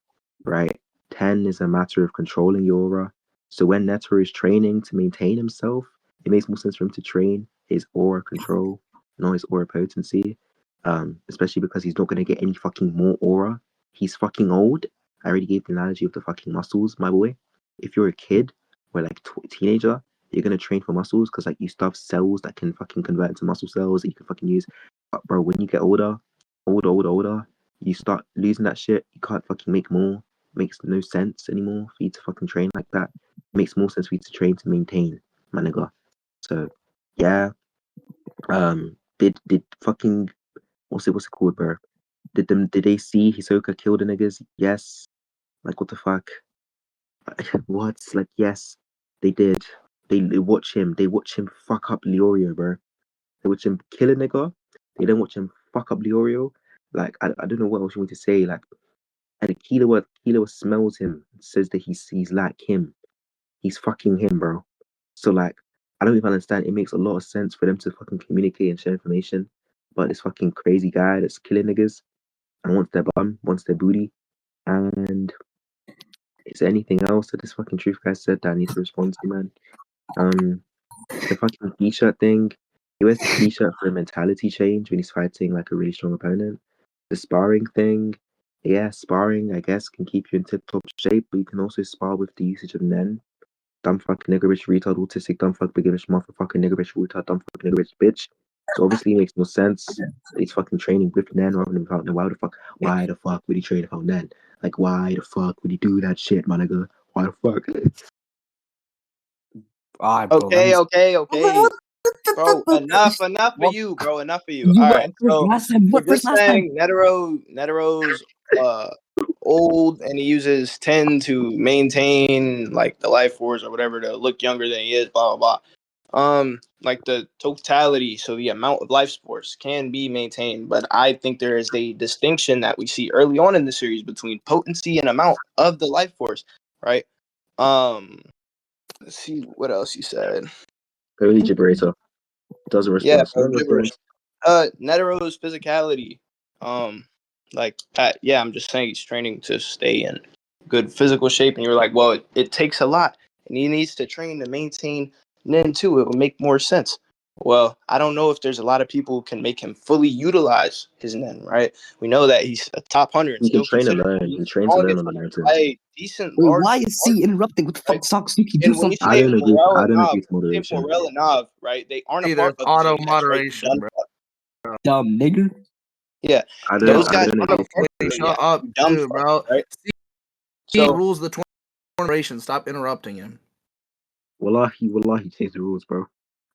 right? 10 is a matter of controlling your aura. So when Netero is training to maintain himself, it makes more sense for him to train his aura control, not his aura potency. Especially because he's not gonna get any fucking more aura. He's fucking old. I already gave the analogy of the fucking muscles, my boy. If you're a kid or like teenager, you're gonna train for muscles because like you still have cells that can fucking convert into muscle cells that you can fucking use. But bro, when you get older, you start losing that shit. You can't fucking make more. Makes no sense anymore for you to fucking train like that. It makes more sense for you to train to maintain, my nigga. So yeah. Did fucking what's it called, bro? Did they see Hisoka kill the niggas? Yes. Like what the fuck? What? Like, yes, they did. They watch him. They watch him fuck up Leorio, bro. They watch him kill a nigga. They don't watch him fuck up Leorio. Like, I don't know what else you want to say. Like, and Killua smells him, says that he's like him. He's fucking him, bro. So like, I don't even understand. It makes a lot of sense for them to fucking communicate and share information. But this fucking crazy guy that's killing niggas and wants their bum, wants their booty, and is there anything else that this fucking truth guy said that I need to respond to, man? The fucking t-shirt thing. He wears the t-shirt for a mentality change when he's fighting like a really strong opponent. The sparring thing. Yeah, sparring, I guess, can keep you in tip-top shape, but you can also spar with the usage of Nen. Dumb fuck, nigger bitch, retard, autistic, dumb fuck, bigger bitch, motherfucker, nigger bitch, retard, dumb fuck, nigger bitch, bitch. So obviously it makes no sense that he's fucking training with Nen rather than without Nen. Why the fuck would he train without Nen? Like, why the fuck would he do that shit, my nigga? Why the fuck? Alright, bro. Okay. Bro, enough for you, bro. Enough for you. You All went right. So last time. you're What first just last time? saying Netero's old and he uses 10 to maintain like the life force or whatever to look younger than he is, blah blah blah. Like the totality, so the amount of life force can be maintained, but I think there is a distinction that we see early on in the series between potency and amount of the life force, right? Let's see what else you said. Holy Gibberator. Doesn't Yeah, respond. bro, Don't gibberish. respond. Netero's physicality. Yeah, I'm just saying he's training to stay in good physical shape, and you're like, well, it takes a lot, and he needs to train to maintain Nen too. It will make more sense. Well, I don't know if there's a lot of people who can make him fully utilize his Nen, right? We know that he's a top 100 and He can still train considered alone. the He trains alone strongest on the mountain. by a decent Wait, large why is margin, C interrupting? What the right? fuck, Saksuki? Do And when you something. I say don't agree. Morel I and don't Nav, agree to moderation. right? They aren't a See, there's part of the auto Zodiacs, right? moderation, bro. Dumb nigger. Yeah, I those don't. I guys don't aren't a agree part to of the Wait, moderation. shut Zodiacs. up, You dumb too, fuck, bro. right? He So rules the generation. Stop interrupting him. Wallahi, change the rules, bro.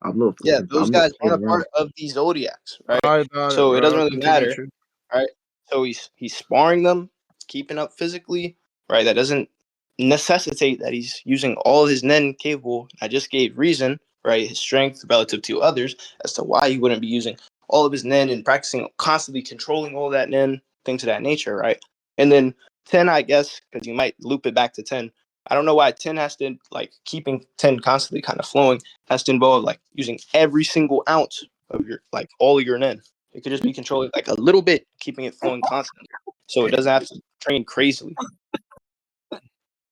I'm not yeah, fucking. those I'm not guys aren't a playing around. part of the Zodiacs, right? I got it, So it doesn't bro. really Continue, matter, True. right? So he's sparring them, keeping up physically, right? That doesn't necessitate that he's using all his Nen capable. I just gave reason, right? His strength relative to others as to why he wouldn't be using all of his Nen and practicing constantly controlling all that Nen, things of that nature, right? And then 10, I guess, because you might loop it back to 10. I don't know why 10 has to, like, keeping 10 constantly kind of flowing has to involve, like, using every single ounce of your, like, all of your Nen. It could just be controlling, like, a little bit, keeping it flowing constantly. So it doesn't have to train crazily.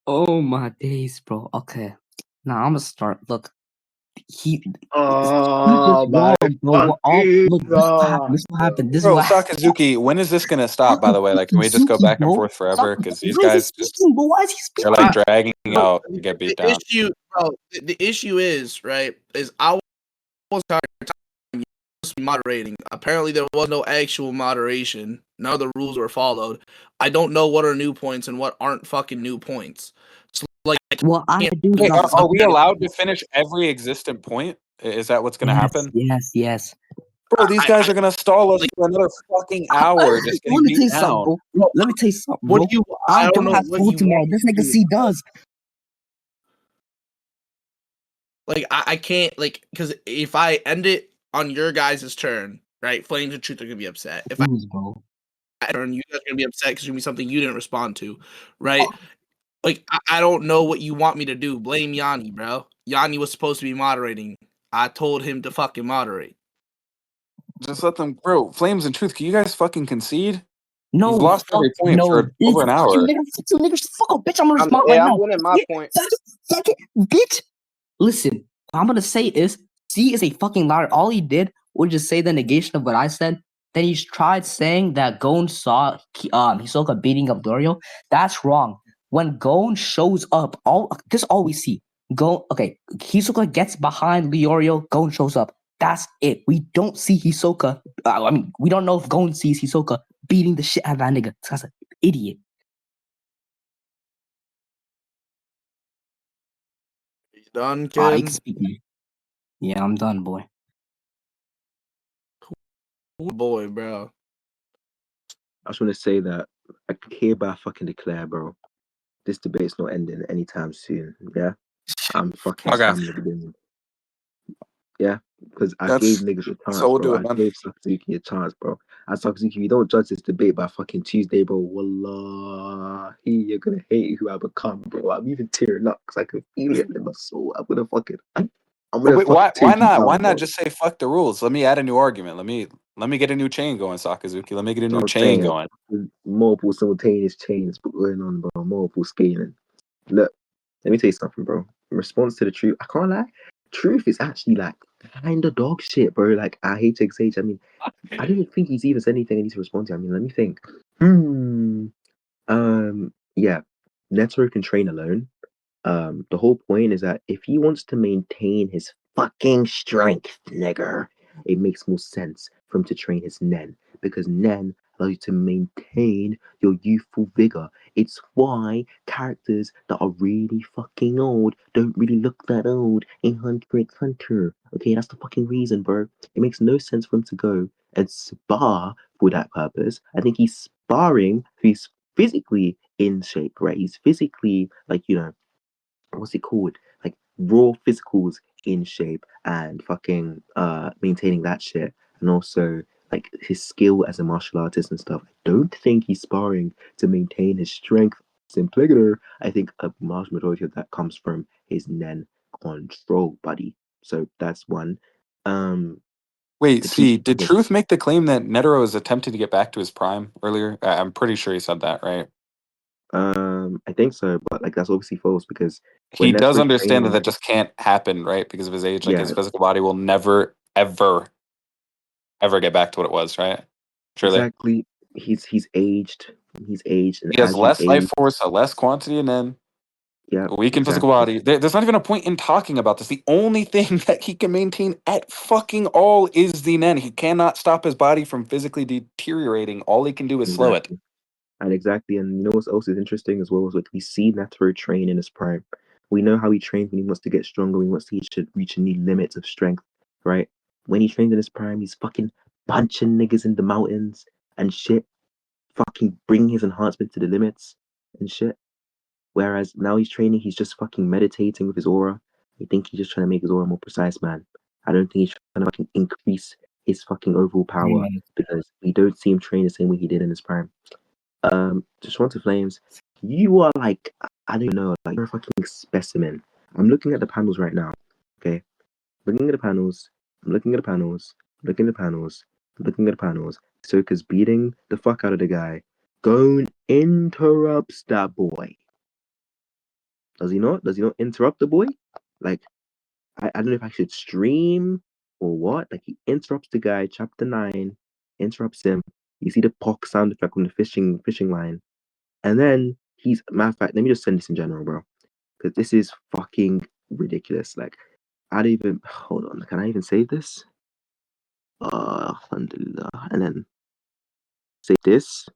Oh my days, bro. Okay. Now I'm gonna start. Look, he Oh wrong, my bro. We're all fucking look. This is what happened. god! This is what happened. This is Bro, what happened. Sakazuki, when is this gonna stop? By the way, like, can we just go Suki, back and bro. forth forever? Because these Why is he guys just speaking, bro? Why is he they're speaking? like dragging Bro, out to get beat down. The issue is, right, is I was tired of time moderating. Apparently there was no actual moderation. None of the rules were followed. I don't know what are new points and what aren't fucking new points. So, like, What I do Wait, not. are we allowed to finish every existent point? Is that what's gonna happen? Yes. Bro, these guys are gonna stall us for another fucking hour just Let getting me tell beat you something, down. bro. Let me tell you something, what bro. do you? I I don't don't know have what school you tomorrow. want This me to nigga do. C does. Like, I can't, like, because if I end it on your guys' turn, right, Flames and Truth are gonna be upset. If I Lose, bro. and you guys are gonna be upset because it's gonna be something you didn't respond to, right? Like I don't know what you want me to do. Blame Yanni, bro. Yanni was supposed to be moderating. I told him to fucking moderate. Just let them, bro. Flames and Truth. Can you guys fucking concede? No, You've lost every point no, for over an fucking hour. nigga, fuck up, bitch. I'm gonna respond right I'm now. winning my point. Fuck it, bitch. Listen, what I'm gonna say is, C is a fucking liar. All he did was just say the negation of what I said. Then he tried saying that Gon saw Hisoka beating up Dorio. That's wrong. When Gon shows up, this is all we see. Hisoka gets behind Leorio. Gon shows up. That's it. We don't see Hisoka. We don't know if Gon sees Hisoka beating the shit out of that nigga. That's an idiot. You done, You kid? can speak, man. Yeah, I'm done, boy. Boy, bro. I just want to say that I hereby fucking declare, bro, this debate's not ending anytime soon. Yeah, I'm fucking Okay. spamming the beginning. Yeah, because I That's gave niggas a chance, so we'll bro. do it, I man. gave Sakazuki a chance, bro. And Sakazuki, if you don't judge this debate by fucking Tuesday, bro, wallahi, you're gonna hate who I become, bro. I'm even tearing up because I can feel it in my soul. I'm gonna Wait, fucking why take you not? Why down, not bro. just say fuck the rules? Let me add a new argument. Let me get a new chain going, Sakazuki. Let me get a new I'm chain saying going. multiple simultaneous chains going on, bro. Multiple scaling. Look, let me tell you something, bro. In response to the truth, I can't lie. Truth is actually like kind of dog shit, bro. Like I hate to XH. I mean, I don't think he's even said anything I need to respond to. I mean, let me think. Yeah. Netero can train alone. The whole point is that if he wants to maintain his fucking strength, nigger, it makes more sense for him to train his Nen because Nen allows you to maintain your youthful vigor. It's why characters that are really fucking old don't really look that old in Hunter x Hunter. Okay, that's the fucking reason, bro. It makes no sense for him to go and spar for that purpose. I think he's sparring, he's physically in shape, right? He's physically like, what's it called? Like raw physicals in shape and fucking maintaining that shit. And also like his skill as a martial artist and stuff. I don't think he's sparring to maintain his strength. Simpliciter. I think a large majority of that comes from his Nen control, buddy. So that's one. Wait, The see, teaching. did Truth make the claim that Netero is attempting to get back to his prime earlier? I'm pretty sure he said that, right? I think so, but like that's obviously false because He when does Netero understand that training, that just can't happen, right? Because of his age, like his yeah, physical body will never, ever, ever get back to what it was, right? Surely. exactly. He's aged. He's aged, and He has as you less life age, force, a less quantity, and then yeah, a weakened physical exactly. body. There's not even a point in talking about this. The only thing that he can maintain at fucking all is the Nen. He cannot stop his body from physically deteriorating. All he can do is slow it. Exactly. And exactly, and you know what else is interesting as well is like we see Netero train in his prime. We know how he trains when he wants to get stronger, when he wants to reach a new limits of strength, right? When he trains in his prime, he's fucking punching niggas in the mountains and shit, fucking bringing his enhancement to the limits and shit. Whereas now he's training, he's just fucking meditating with his aura. I think he's just trying to make his aura more precise, man. I don't think he's trying to fucking increase his fucking overall power because we don't see him train the same way he did in his prime. Just want to Flames. You are like, I don't know, like you're a fucking specimen. I'm looking at the panels right now. Okay, looking at the panels. I'm looking at the panels. Looking at the panels. Looking at the panels. Soka's beating the fuck out of the guy. Gon interrupts that boy. Does he not? Does he not interrupt the boy? Like, I don't know if I should stream or what. Like, he interrupts the guy, chapter 9, interrupts him. You see the POC sound effect on the fishing line. And then matter of fact, let me just send this in general, bro. Because this is fucking ridiculous. Like, I don't even, hold on, can I even save this? Alhamdulillah. And then save this.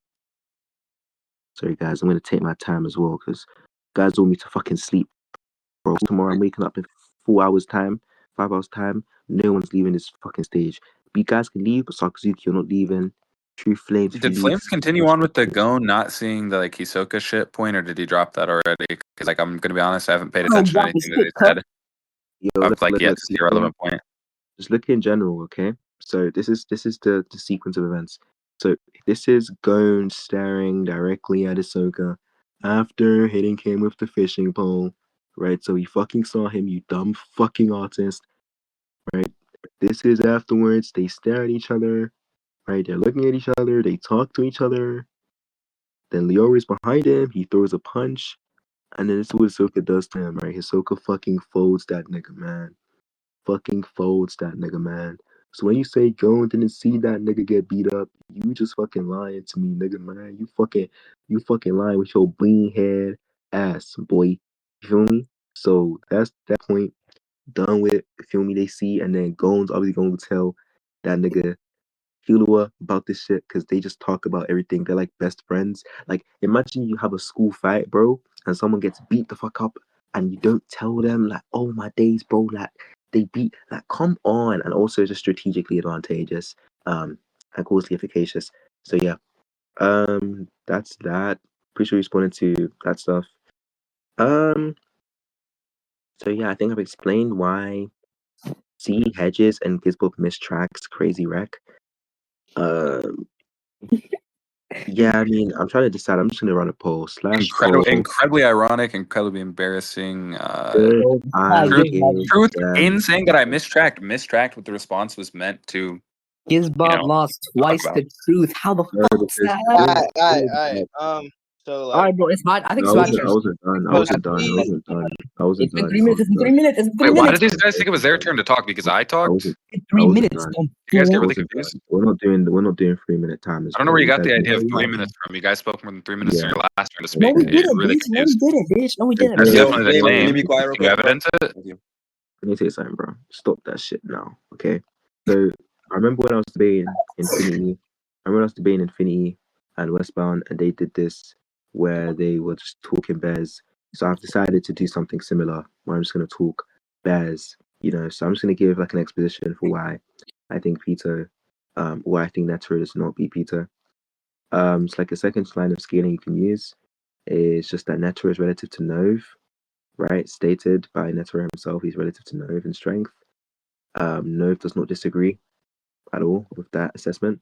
Sorry, guys, I'm going to take my time as well because guys want me to fucking sleep, bro. Tomorrow I'm waking up in 4 hours' time, 5 hours' time. No one's leaving this fucking stage. But you guys can leave, but Sakazuki, you're not leaving. True Flames, if you Did leave. Flames continue on with the Gon not seeing the like Hisoka shit point, or did he drop that already? Because like I'm gonna be honest, I haven't paid attention to anything that he said. Yo, I've like yet to see a relevant point. just look in general, okay? So this is the sequence of events. So this is Gon staring directly at Ahsoka after hitting him with the fishing pole, right? So he fucking saw him, you dumb fucking artist, right? This is afterwards, they stare at each other, right? They're looking at each other, they talk to each other. Then Lior is behind him, he throws a punch, and then this is what Ahsoka does to him, right? Ahsoka fucking folds that nigga, man. Fucking folds that nigga, man. So when you say Gon didn't see that nigga get beat up, you just fucking lying to me, nigga, man. You fucking lying with your bean head ass, boy. You feel me? So that's that point. Done with. You feel me? They see, and then Gon's obviously going to tell that nigga Killua about this shit because they just talk about everything. They're like best friends. Like, imagine you have a school fight, bro, and someone gets beat the fuck up, and you don't tell them, like, oh my days, bro, like they beat, like, come on. And also just strategically advantageous, and causally efficacious. So yeah, that's that. Pretty sure you responded to that stuff. Um, so yeah, I think I've explained why CEE hedges and GIZBOB mistracks Crazy Wreck. Um, Yeah, I mean, I'm trying to decide. I'm just gonna run a poll slash poll. Incredibly ironic, incredibly embarrassing. Should Oh, I Truth, give truth them? in saying that I mistracked what the response was meant to, GIZBOB lost twice about. the truth. How the No, fuck's because that? So All right, bro. It's fine. I think no, it's fine. I wasn't done. I wasn't done. I wasn't done. I wasn't It's been done. 3 minutes. It's been 3 minutes. It's been 3 Wait, why minutes. did these guys think it was their turn to talk? Because I I talked? wasn't. It's I 3 wasn't minutes. done. You guys I get really wasn't done. confused. We're not doing 3-minute timers. I don't know where you bro. got the idea of guys 3 know. minutes from. You guys spoke more than 3 minutes in Yeah. your last turn to speak. No, we I get didn't, really bitch. No, we confused. didn't, bitch. No, we didn't. That's Yo, definitely the Flame, can you claim. be quiet real You quick, bro? evidence it? Thank you. Let me tell you something, bro. Stop that shit now, okay? So I remember when I was debating Infinity. I remember when I was debating Infinity and Westbound, and they did this where they were just talking bears. So I've decided to do something similar, where I'm just gonna talk bears. So I'm just gonna give like an exposition for why I think Peter, why I think Netero does not beat Peter. It's like a second line of scaling you can use is just that Netero is relative to Nove, right? Stated by Netero himself, he's relative to Nove in strength. Nove does not disagree at all with that assessment.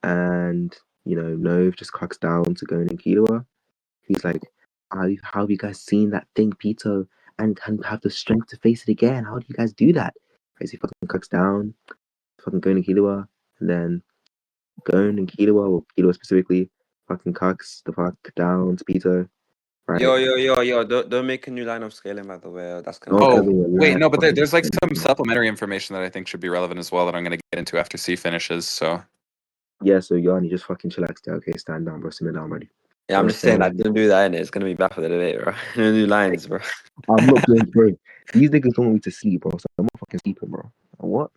And, Nove just cracks down to going in Killua. He's like, how have you guys seen that thing, Pito, and have the strength to face it again? How do you guys do that? Right, so he fucking cracks down, fucking going to Killua, and then going in Killua, or Killua specifically, fucking cucks the fuck down to Pito, right? Yo, don't make a new line of scaling, by the way. That's kind Don't of ever Wait, lie no, but fucking there's like some scaling. supplementary information that I think should be relevant as well that I'm going to get into after C finishes. So Yeah, so Yanni, just fucking chillax there. Okay, stand down, bro. Simmer down, buddy. Yeah, I'm just saying that. Don't do that, innit? It's gonna be bad for the debate, bro. No new lines, bro. I'm not doing, bro. These niggas don't want me to sleep, bro. So I'm not fucking sleeping, bro. What?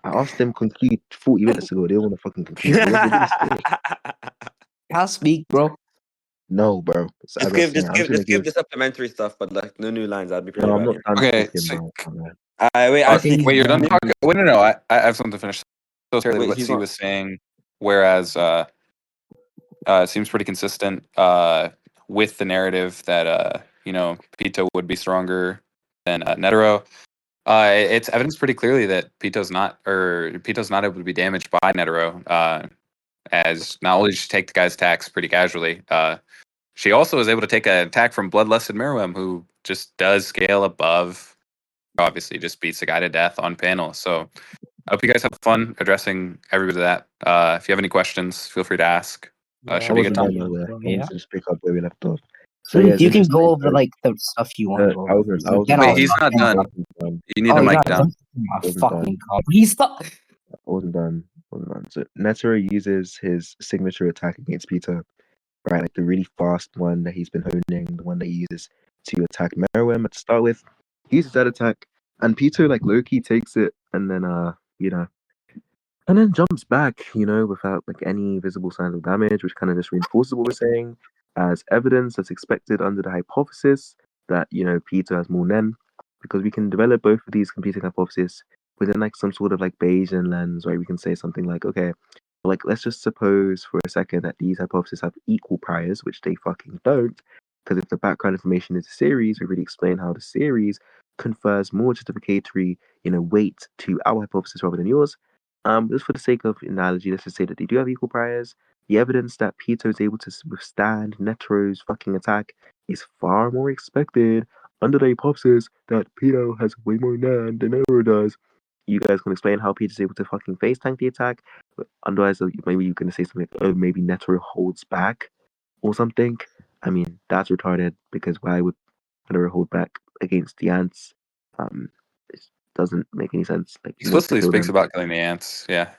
I asked them conclude 40 minutes ago. They don't want to fucking conclude. I'll speak, bro. No, bro. So as I was saying, I'm just gonna Just give give. the supplementary stuff, but like no new lines. That'd be pretty No, I'm bad. not done Okay, talking, so bro. Wait, I think. wait, you're done talking? Wait, no, I have something to finish. So clearly Wait, what he's C not. was saying, whereas it seems pretty consistent with the narrative that Pito would be stronger than Netero. It's evidence pretty clearly that Pito's not able to be damaged by Netero, as not only did she take the guy's attacks pretty casually, she also is able to take an attack from Bloodlusted Meruem, who just does scale above. Obviously, just beats the guy to death on panel. So I hope you guys have fun addressing every bit of that. If you have any questions, feel free to ask. I Should be a good wasn't time. done nowhere. I Yeah. wanted to just pick up where we left off. So yeah, it's You can interesting. go over like the stuff you want to go I over. wasn't. So get Wait, off. he's not I done. wasn't done. You need the mic down. My Wasn't fucking done. god. He's stuck. I wasn't done. So Netero uses his signature attack against Peter, right? Like the really fast one that he's been honing, the one that he uses to attack Meruem to start with. He uses that attack, and Peter like Loki takes it, and then and then jumps back, without like any visible signs of damage, which kind of just reinforces what we're saying as evidence that's expected under the hypothesis that Peter has more Nen, because we can develop both of these competing hypotheses within like some sort of like Bayesian lens, right? We can say something like, okay, like let's just suppose for a second that these hypotheses have equal priors, which they fucking don't, because if the background information is a series, we really explain how the series confers more justificatory, weight to our hypothesis rather than yours. Just for the sake of analogy, let's just say that they do have equal priors. The evidence that Pito is able to withstand Netero's fucking attack is far more expected under the hypothesis that Pito has way more nan than Netero does. You guys can explain how Pito's able to fucking face tank the attack, but otherwise maybe you're gonna say something like, oh, maybe Netero holds back or something. I mean, that's retarded because why would Netero hold back against the ants? It doesn't make any sense. Like he wants to Explicitly kill speaks them. about killing the ants. Yeah.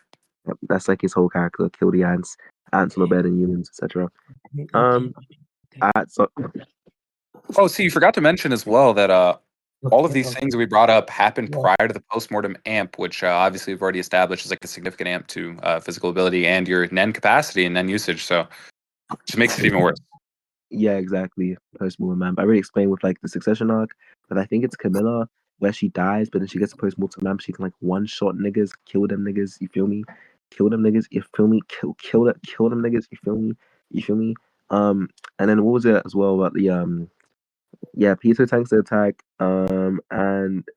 Yep, that's like his whole character: kill the ants, ants are better than humans, etc. Um, so Oh, see, you forgot to mention as well that all of these things we brought up happened prior to the postmortem amp, which obviously we've already established is like a significant amp to physical ability and your NEN capacity and NEN usage. So it just makes it even worse. yeah, exactly. Post-mortem man. But I already explained with like the succession arc, but I think it's Camilla where she dies, but then she gets a post-mortem man. She can like one-shot niggas, kill them niggas. You feel me? Kill them niggas. You feel me? Kill them niggas. You feel me? You feel me? And then what was it as well about the yeah, Peter tanks the attack. And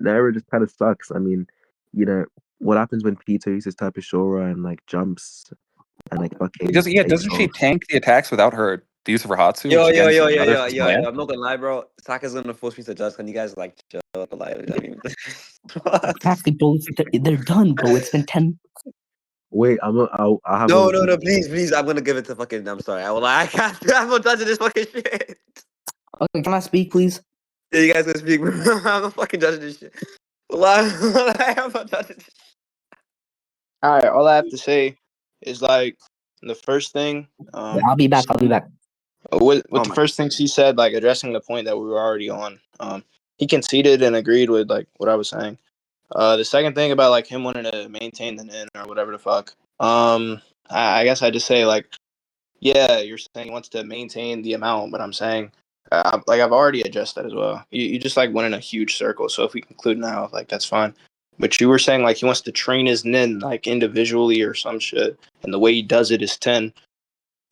Naira just kind of sucks. I mean, you know, what happens when Peter uses type of Shora and like jumps and like fucking takes Doesn't she off? tank the attacks without her the use of her Hatsu? Yo, Which yo, again, yo, is yo, another yo, physical yo, yo. amp. I'm not gonna lie, bro. Saka's gonna force me to judge. Can you guys like chill? Like, I mean, Exactly, bro. They're done, bro. It's been 10. Wait, I'll have no, one no, more no, thing. please, please. I'm gonna give it to fucking. I'm sorry. I can't. I'm not judging this fucking shit. Okay, can I speak, please? Yeah, you guys gonna speak, bro. I'm not fucking judging this shit. I'm not judging this shit. All right, all I have to say is like the first thing. Yeah, I'll be back. I'll be back. With Oh the my. first things he said, like addressing the point that we were already on. He conceded and agreed with like what I was saying. The second thing about like him wanting to maintain the NIN or whatever the fuck. I guess I just say like, yeah, you're saying he wants to maintain the amount, but I'm saying, like I've already addressed that as well. You just like went in a huge circle. So if we conclude now, like that's fine. But you were saying like he wants to train his NIN like individually or some shit, and the way he does it is 10.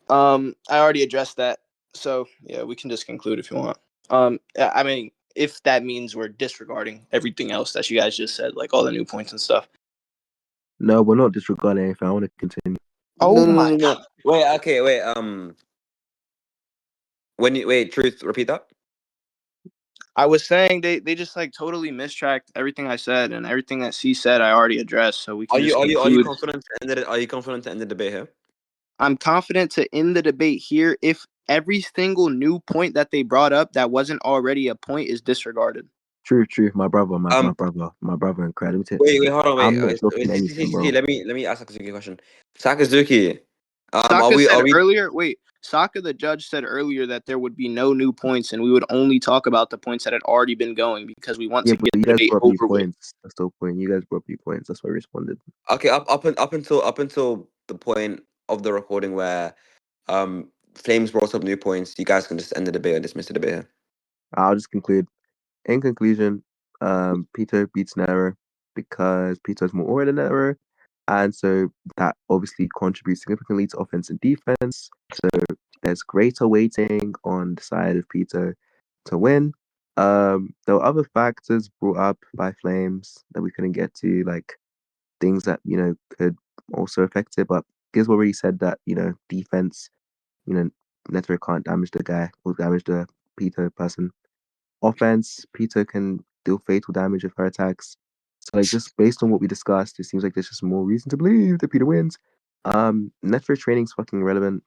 I already addressed that. So yeah, we can just conclude if you want. I mean, if that means we're disregarding everything else that you guys just said, like all the new points and stuff. No, we're not disregarding anything. I want to continue. Oh my god. Wait. Okay. Wait. When you wait, truth. Repeat that. I was saying they just like totally mistracked everything I said, and everything that C said I already addressed. So we can just Are you conclude. confident to end it? Are you confident to end the debate here? I'm confident to end the debate here if every single new point that they brought up that wasn't already a point is disregarded. True, my brother, my Um. brother in credit. Wait. Hold on. I'm Wait. not Wait. blocking anything, bro. Let me ask Sakazuki a question. Sakazuki. Are Saka we? said Are we? earlier, wait, Saka the judge said earlier that there would be no new points and we would only talk about the points that had already been going because we want Yeah, to but get you the guys debate brought up new over with. points. That's the whole point. You guys brought up new points. That's why I responded. Okay. Up until the point of the recording where Flames brought up new points. You guys can just end the debate and dismiss the debate here. I'll just conclude. In conclusion, Peter beats Nero because Peter has more aura than Nero, and so that obviously contributes significantly to offense and defense. So there's greater weighting on the side of Peter to win. There were other factors brought up by Flames that we couldn't get to, like things that could also affect it. But Giz already said that defense, Netero can't damage the guy or damage the Peter person. Offense, Peter can deal fatal damage with her attacks. So like just based on what we discussed, it seems like there's just more reason to believe that Peter wins. Netflix training is fucking relevant.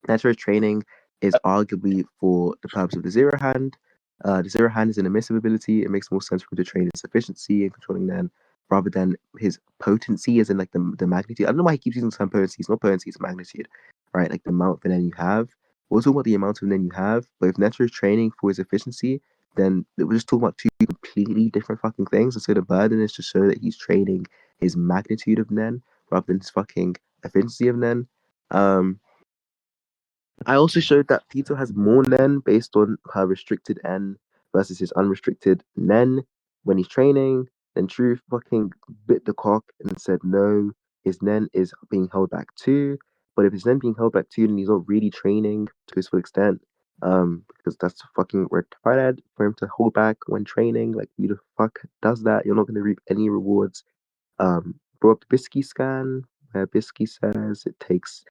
Netflix training is arguably for the purpose of the zero hand. The zero hand is an emissive ability. It makes more sense for him to train his efficiency and controlling them rather than his potency, as in like the magnitude. I don't know why he keeps using the term potency. It's not potency, it's magnitude, right? Like the amount of Nen you have. We're talking about the amount of Nen you have, but if Netflix training for his efficiency, then we're just talking about two completely different fucking things. And so the burden is to show that he's training his magnitude of Nen rather than his fucking efficiency of Nen. I also showed that Peter has more Nen based on her restricted N versus his unrestricted Nen when he's training. Then Truth fucking bit the cock and said no, his Nen is being held back too. But if his Nen being held back too, then he's not really training to his full extent. Because that's fucking retarded for him to hold back when training. Like who the fuck does that? You're not gonna reap any rewards brought up the Bisky scan, where Bisky says it takes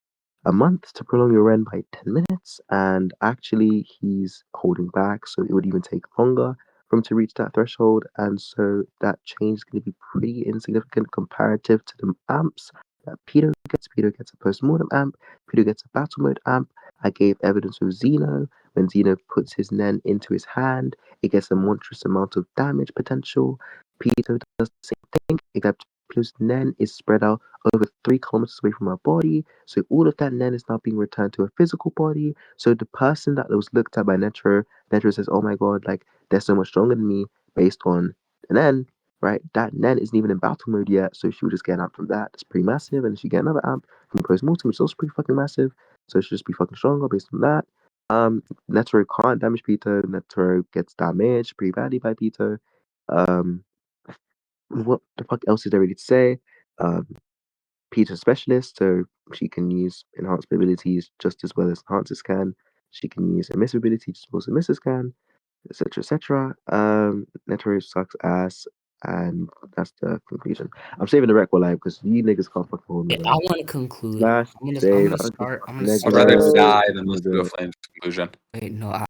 a month to prolong your run by 10 minutes, and actually he's holding back, so it would even take longer for him to reach that threshold, and so that change is going to be pretty insignificant comparative to the amps that Peter gets. Peter gets a post-mortem amp, Peter gets a battle mode amp. I gave evidence of Xeno. When Xeno puts his Nen into his hand, it gets a monstrous amount of damage potential. Peter does the same thing, except Peter's Nen is spread out over 3 kilometers away from our body. So all of that Nen is now being returned to a physical body. So the person that was looked at by Netero says, oh my god, like they're so much stronger than me based on the Nen, right? That Nen isn't even in battle mode yet, so she would just get an amp from that. It's pretty massive, and then she get another amp from post-mortem, which is also pretty fucking massive. So she should just be fucking stronger based on that. Netero can't damage Peter. Netero gets damaged pretty badly by Peter. What the fuck else is there really to say? Peter's specialist, so she can use enhanced abilities just as well as enhancers can. She can use emissive ability just as well as emissive can, etc. etc. Netero sucks ass, and that's the conclusion. I'm saving the rec while live because you niggas can't fucking hold me, I man. want to conclude. Slash I'm save. gonna start. I'm gonna I'd rather start. die than listen to a Flames conclusion. Wait, no,